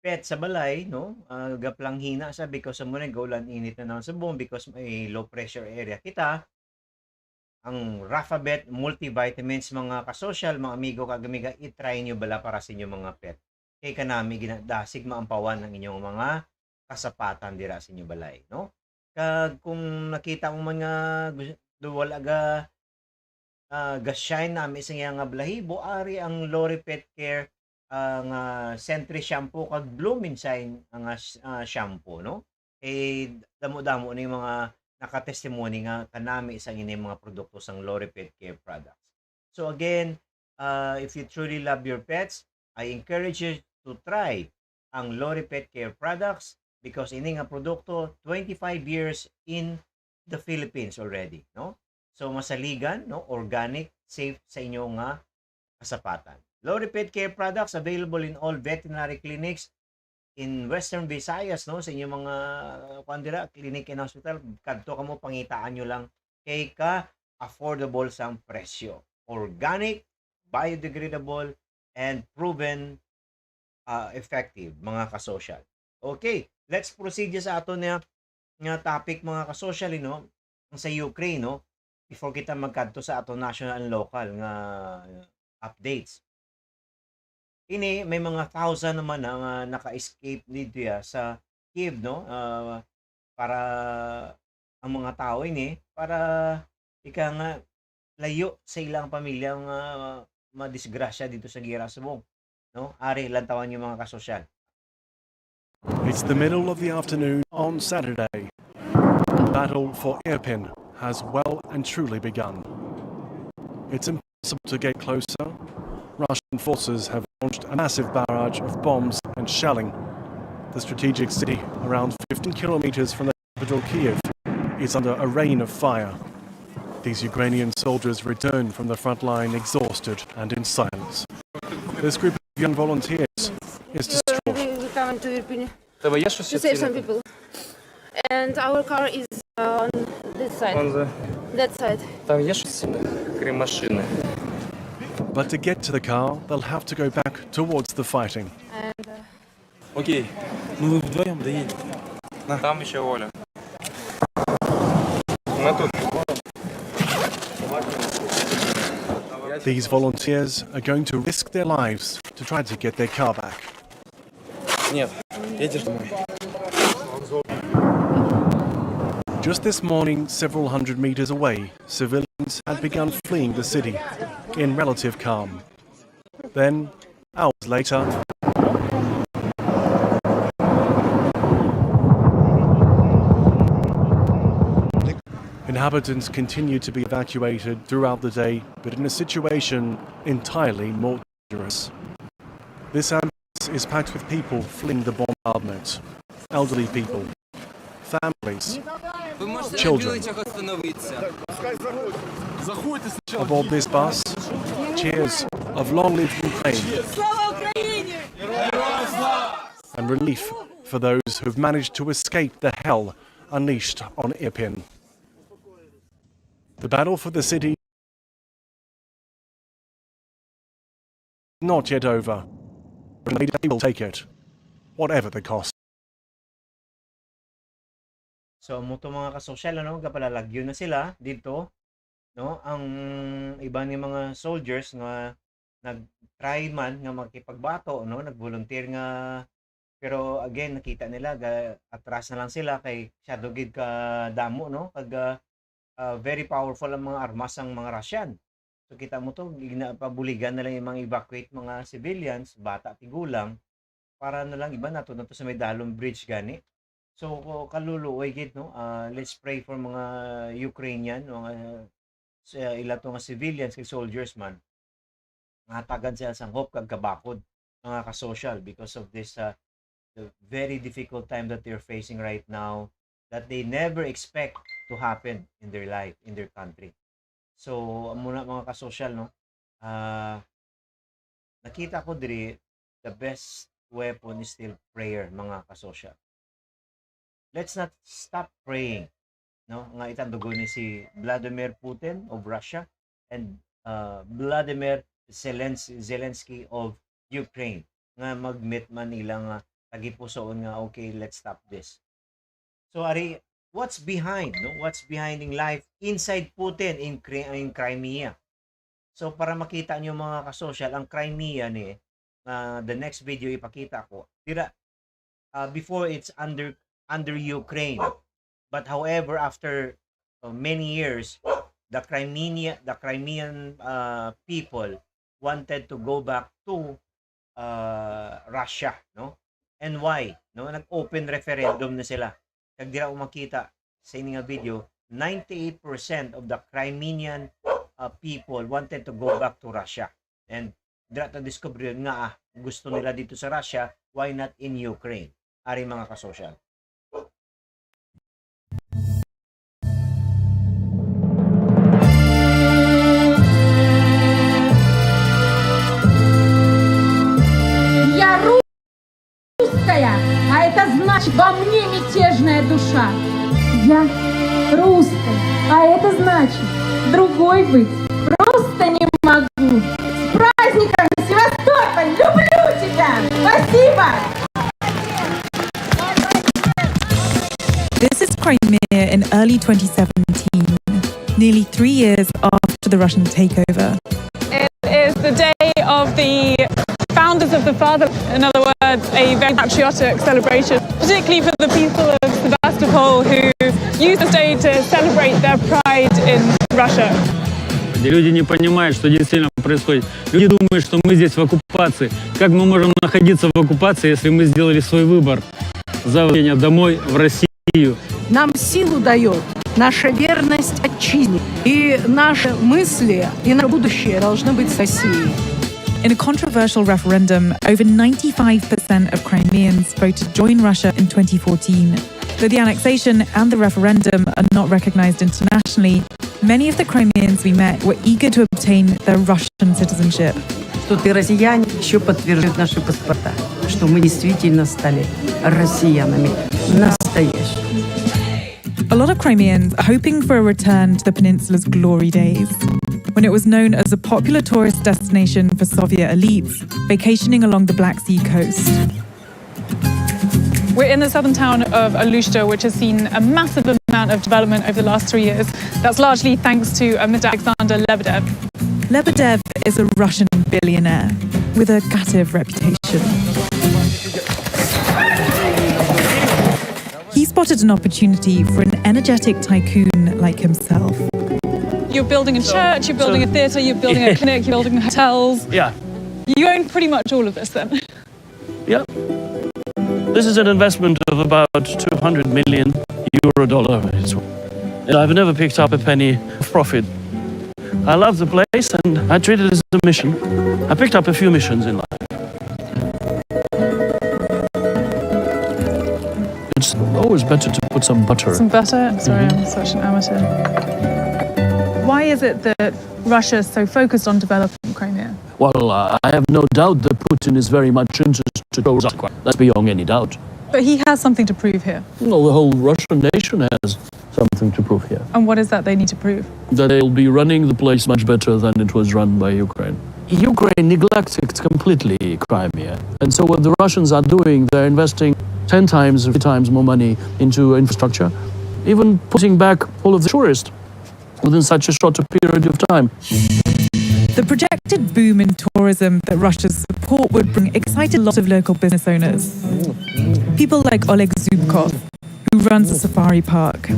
pet sa balay, no? Gaplang hina sa because sa muna gaulan init na naman sa buong because may low pressure area kita. Ang Rafabet multivitamins mga kasosyal, mga amigo kagamiga, i-try nyo bala para sa inyong mga pet. Kay kanami ginadasig maampawan ng inyong mga kasapatan dira sa inyong balay, no? Kag kung nakita mo man nga wala ga-shine namin sa nga balahibo, ari ang Lori Pet Care ang Century Shampoo kag Blooming Shine ang shampoo, no? Eh damo-damo na yung mga nakatestimony nga kanami sa inyong mga produkto sang Lori Pet Care Products. So again, if you truly love your pets, I encourage you to try ang Lori Pet Care Products because ini nga produkto 25 years in the Philippines already, no? So masaligan, no, organic, safe sa inyo nga kasapatan. Lori Pet Care Products available in all veterinary clinics in Western Visayas, no, sa inyong mga kandira clinic and hospital. Kadto kamo pangitaan nyo lang kay ka affordable sang presyo. Organic, biodegradable, and proven effective mga kasosyal. Okay, let's proceed sa ato nga topic mga kasosyal, no, sa Ukraine, no. Before kita magkadto sa ato national and local nga updates. Ini may mga 1,000 naman ang naka-escape dito sa Kiev, no? Para ang mga tao ini para ika nga layo sa ilang pamilya nga madisgrasya dito sa gera subong, no? Ari lantawan yung mga kasosyal. It's the middle of the afternoon on Saturday. The battle for Irpin has well and truly begun. It's impossible to get closer. Russian forces have launched a massive barrage of bombs and shelling. The strategic city, around 15 kilometers from the capital Kiev, is under a rain of fire. These Ukrainian soldiers return from the front line exhausted and in silence. This group of young volunteers is distraught. We're coming to Irpin to save some people. And our car is on this side. That side. But to get to the car, they'll have to go back towards the fighting. Окей, мы вдвоем доедем. Там еще Оля. These volunteers are going to risk their lives to try to get their car back. Нет, едешь домой. Just this morning, several hundred meters away, civilians had begun fleeing the city in relative calm. Then, hours later, inhabitants continued to be evacuated throughout the day, but in a situation entirely more dangerous. This ambulance is packed with people fleeing the bombardment. Elderly people, families, children. Aboard this bus, cheers of long live Ukraine and relief for those who've managed to escape the hell unleashed on Irpin. The battle for the city is not yet over. They will take it, whatever the cost. So muto mga kasosyal, ano, kapalalagyo na sila dito, no? Ang iba ni mga soldiers nga nag-try man nga makipagbato, no, nag-volunteer nga Pero again, nakita nila, atras na lang sila kay Shadowgate ka damo, no? Kag very powerful ang mga armas ang mga Russian. So kita mo to, pabuligan na lang yung mga evacuate mga civilians, bata, tigulang, para na lang iba nato na to sa may Dalom Bridge gani. So kaluluoy gid, no? Let's pray for mga Ukrainian, mga ila to nga civilians kay soldiers man. Ngatagan sila sang hope kag kabakod mga ka-social because of this the very difficult time that they're facing right now that they never expect to happen in their life, in their country. So, muna mga ka-social, no? Nakita ko diri, the best weapon is still prayer, mga ka-social. Let's not stop praying, no? Nga itandugo ni si Vladimir Putin of Russia and Vladimir Zelensky of Ukraine nga mag-meet man nilang tagipusoon nga okay, let's stop this. So ari, what's behind, no? What's behind in life inside Putin in Crimea? So para makita niyo mga ka-social, ang Crimea ni the next video ipakita ko. Dira before it's under Ukraine. But however, after many years, the Crimean people wanted to go back to Russia, no? And why? No, nag-open referendum na sila. Kag dira ko makita sa ining video, 98% of the Crimean people wanted to go back to Russia. And dira ta discover nga gusto nila dito sa Russia, why not in Ukraine? Ari mga ka-social. А это значит, во мне мятежная душа. Я русская, а это значит, другой быть просто не могу. С праздником, Севастополь! Люблю тебя! Спасибо! This is Crimea in early 2017, nearly 3 years after the Russian takeover. It is the day of the founders of the father, in other words, a very patriotic celebration, particularly for the people of Sevastopol who use this day to celebrate their pride in Russia. Люди не понимают, что действительно происходит. Люди думают, что мы здесь в оккупации. Как мы можем находиться в оккупации, если мы сделали свой выбор за возвращение домой, в Россию? Нам силу дает наша верность отчизне. И наши мысли, и наше будущее должны быть с Россией. In a controversial referendum, over 95% of Crimeans voted to join Russia in 2014. Though the annexation and the referendum are not recognized internationally, many of the Crimeans we met were eager to obtain their Russian citizenship. Что ты россияне еще подтверждают наши паспорта, что мы действительно стали россиянами настоящими. A lot of Crimeans are hoping for a return to the peninsula's glory days, when it was known as a popular tourist destination for Soviet elites, vacationing along the Black Sea coast. We're in the southern town of Alushta, which has seen a massive amount of development over the last 3 years. That's largely thanks to Mr. Alexander Lebedev. Lebedev is a Russian billionaire with a captive reputation. He spotted an opportunity for an energetic tycoon like himself. You're building a church, you're building a theatre, you're building a clinic, you're building hotels. Yeah. You own pretty much all of this then? Yeah. This is an investment of about 200 million euro dollar. And I've never picked up a penny of profit. I love the place and I treat it as a mission. I picked up a few missions in life. It's always better to put some butter. Some butter? Sorry, I'm such an amateur. Why is it that Russia is so focused on developing Crimea? Well, I have no doubt that Putin is very much interested in Russia. That's beyond any doubt. But he has something to prove here. Well, the whole Russian nation has something to prove here. And what is that they need to prove? That they'll be running the place much better than it was run by Ukraine. Ukraine neglected completely Crimea. And so what the Russians are doing, they're investing 10 times, 50 times more money into infrastructure, even putting back all of the tourists within such a short period of time. The projected boom in tourism that Russia's support would bring excited lots of local business owners. People like Oleg Zubkov, who runs a safari park.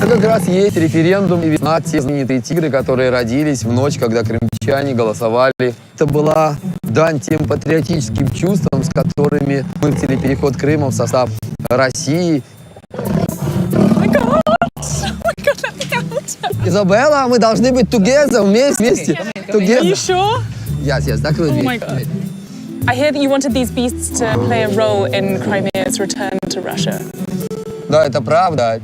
Это как раз есть референдум и весна, те знаменитые тигры, которые родились в ночь, когда крымчане голосовали. Это была дань тем патриотическим чувствам, с которыми мы хотели переход Крыма в состав России. Изабелла, мы должны быть together, вместе. Together. Are you sure? Yes, закрой дверь. Oh my God. I hear that you wanted these beasts to play a role in Crimea's return to Russia. Да, это правда.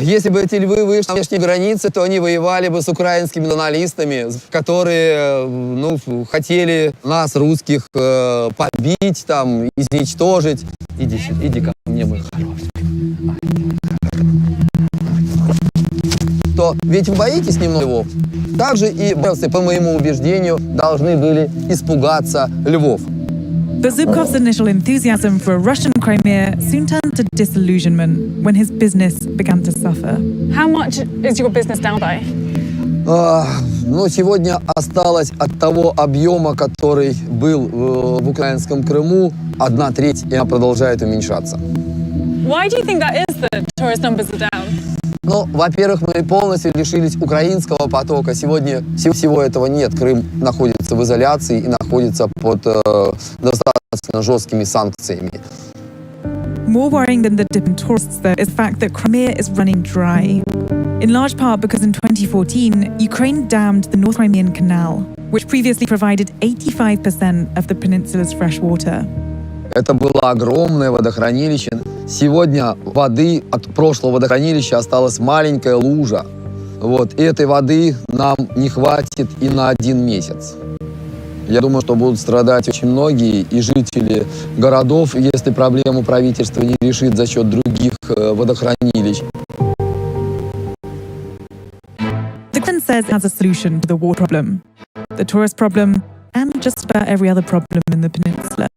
Если бы эти львы вышли на внешние границы, то они воевали бы с украинскими националистами, которые хотели нас, русских, побить, там, изничтожить. Иди ко мне, мой хороший. То ведь вы боитесь немного львов? Также и белцы, по моему убеждению, должны были испугаться львов. But Zubkov's initial enthusiasm for a Russian Crimea soon turned to disillusionment when his business began to suffer. How much is your business down by? Сегодня осталось от того объема, который был в украинском Крыму, 1/3, и она продолжает уменьшаться. Why do you think that is that tourist numbers are down? Во-первых, мы полностью лишились украинского потока. Сегодня всего этого нет. Крым находится в изоляции и находится под достаточно жесткими санкциями. More worrying than the dip in tourists, though, is the fact that Crimea is running dry. In large part because in 2014, Ukraine dammed the North Crimean Canal, which previously provided 85% of the peninsula's fresh water. Это было огромное водохранилище. Сегодня воды от прошлого водохранилища осталась маленькая лужа. И этой воды нам не хватит и на 1 месяц. Я думаю, что будут страдать очень многие и жители городов, если проблему правительство не решит за счет других водохранилищ. The government says it has a solution to the water problem, the tourist problem, and just about every other problem in the peninsula.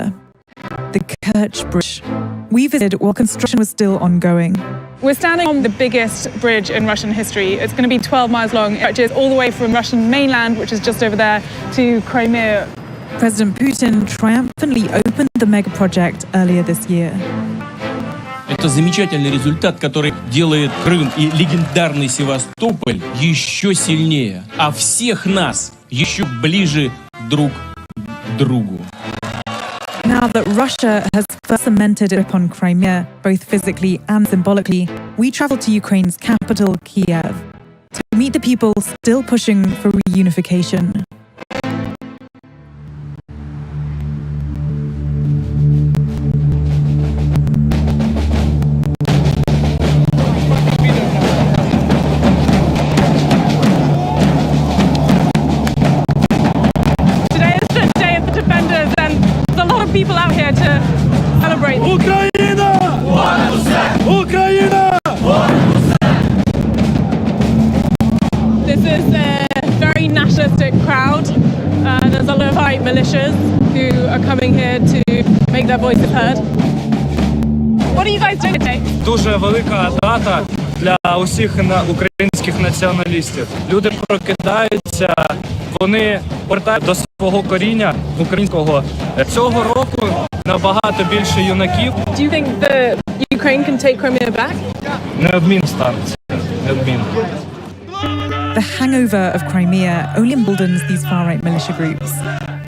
The Kerch Bridge. We visited while construction was still ongoing. We're standing on the biggest bridge in Russian history. It's going to be 12 miles long. It stretches all the way from Russian mainland, which is just over there, to Crimea. President Putin triumphantly opened the mega project earlier this year. Это замечательный результат, который делает Крым и легендарный Севастополь еще сильнее, а всех нас еще ближе друг к другу. Now that Russia has first cemented it upon Crimea, both physically and symbolically, we travel to Ukraine's capital, Kiev, to meet the people still pushing for reunification. People out here to celebrate. Ukraine! 100%! Ukraine! 100%! This is a very nationalistic crowd. There's a lot of white militias who are coming here to make their voices heard. What are you guys doing today? Дуже велика дата для усіх українських націоналістів. Люди прокидаються, вони повертають до свого коріння українського. Цього року набагато більше юнаків. Do you think that Ukraine can take Crimea back? Неодмінно станеться. Неодмінно. The hangover of Crimea only emboldens these far-right militia groups,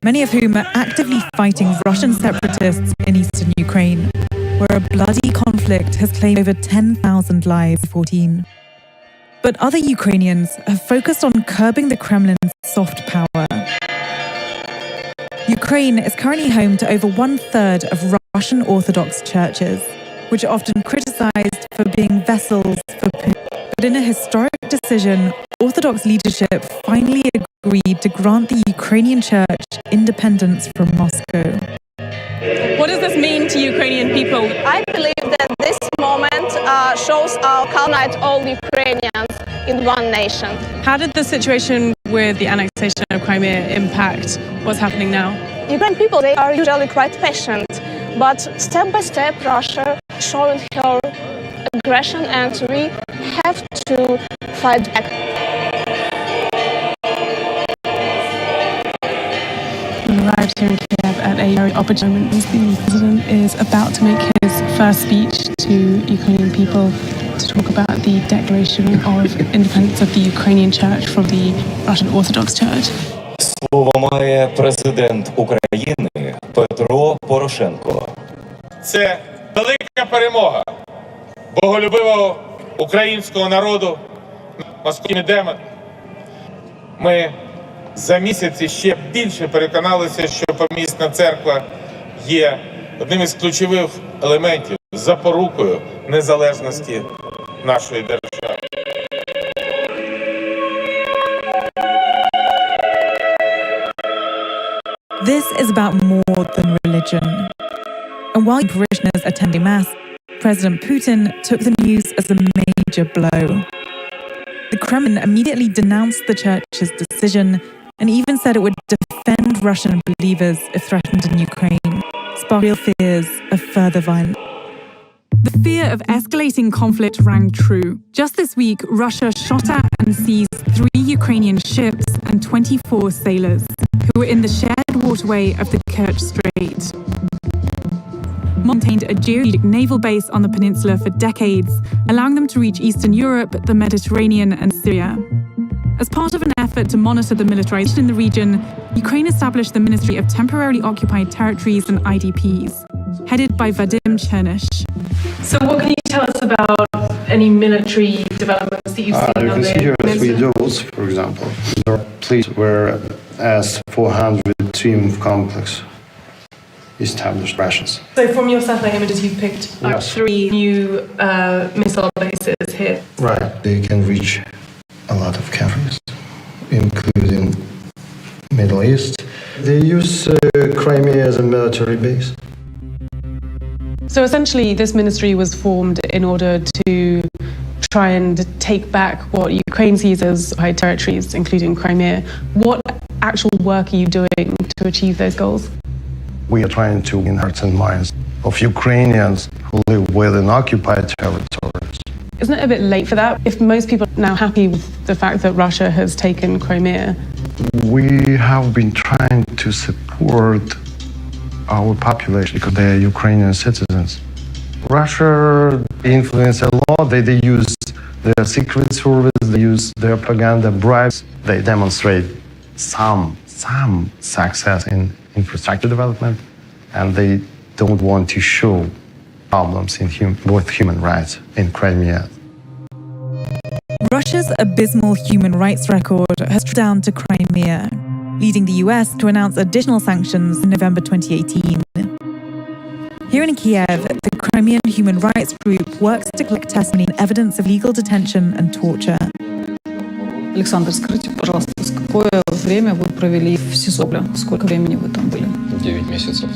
many of whom are actively fighting Russian separatists in eastern Ukraine, where a bloody conflict has claimed over 10,000 lives in 2014. But other Ukrainians have focused on curbing the Kremlin's soft power. Ukraine is currently home to over 1/3 of Russian Orthodox churches, which are often criticized for being vessels for Putin. But in a historic decision, Orthodox leadership finally agreed to grant the Ukrainian church independence from Moscow. What does this mean to Ukrainian people? I believe that this moment shows our unite all Ukrainians in one nation. How did the situation with the annexation of Crimea impact what's happening now? Ukrainian people, they are usually quite patient, but step by step Russia showing her aggression and we have to fight back. We arrived here in Kiev at a very opportune. The president is about to make his first speech to Ukrainian people to talk about the declaration of independence of the Ukrainian church from the Russian Orthodox Church. Слово має президент України Петро Порошенко. Це велика перемога боголюбивого українського народу над московськими демонами. Ми за місяці ще більше переконалися, що помісна церква є одним із ключових елементів, запорукою незалежності нашої держави. This is about more than religion. And while parishioners attending Mass, President Putin took the news as a major blow. The Kremlin immediately denounced the church's decision and even said it would defend Russian believers if threatened in Ukraine, sparking real fears of further violence. The fear of escalating conflict rang true. Just this week, Russia shot at and seized 3 Ukrainian ships and 24 sailors who were in the shared waterway of the Kerch Strait. Maintained a geostrategic naval base on the peninsula for decades, allowing them to reach Eastern Europe, the Mediterranean, and Syria. As part of an effort to monitor the militarization in the region, Ukraine established the Ministry of Temporarily Occupied Territories and IDPs, headed by Vadim Chernysh. So what can you tell us about any military developments that you've seen on the peninsula? Those, for example, there are places where S-400 Triumph complex established Russians. So from your satellite images, you've picked up Yes. 3 new missile bases here. Right. They can reach a lot of countries, including Middle East. They use Crimea as a military base. So essentially, this ministry was formed in order to try and take back what Ukraine sees as occupied territories, including Crimea. What actual work are you doing to achieve those goals? We are trying to win hearts and minds of Ukrainians who live within occupied territories. Isn't it a bit late for that? If most people are now happy with the fact that Russia has taken Crimea? We have been trying to support our population because they are Ukrainian citizens. Russia influence a lot. They use their secret service, they use their propaganda bribes. They demonstrate some success in infrastructure development, and they don't want to show problems with human rights in Crimea. Russia's abysmal human rights record has trickled down to Crimea, leading the US to announce additional sanctions in November 2018. Here in Kiev, the Crimean Human Rights Group works to collect testimony and evidence of legal detention and torture. Александр, скажите, пожалуйста, какое время вы провели в СИЗО? Сколько времени вы там были? 9 месяцев.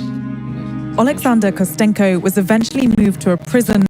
Alexander Kostenko was eventually moved to a prison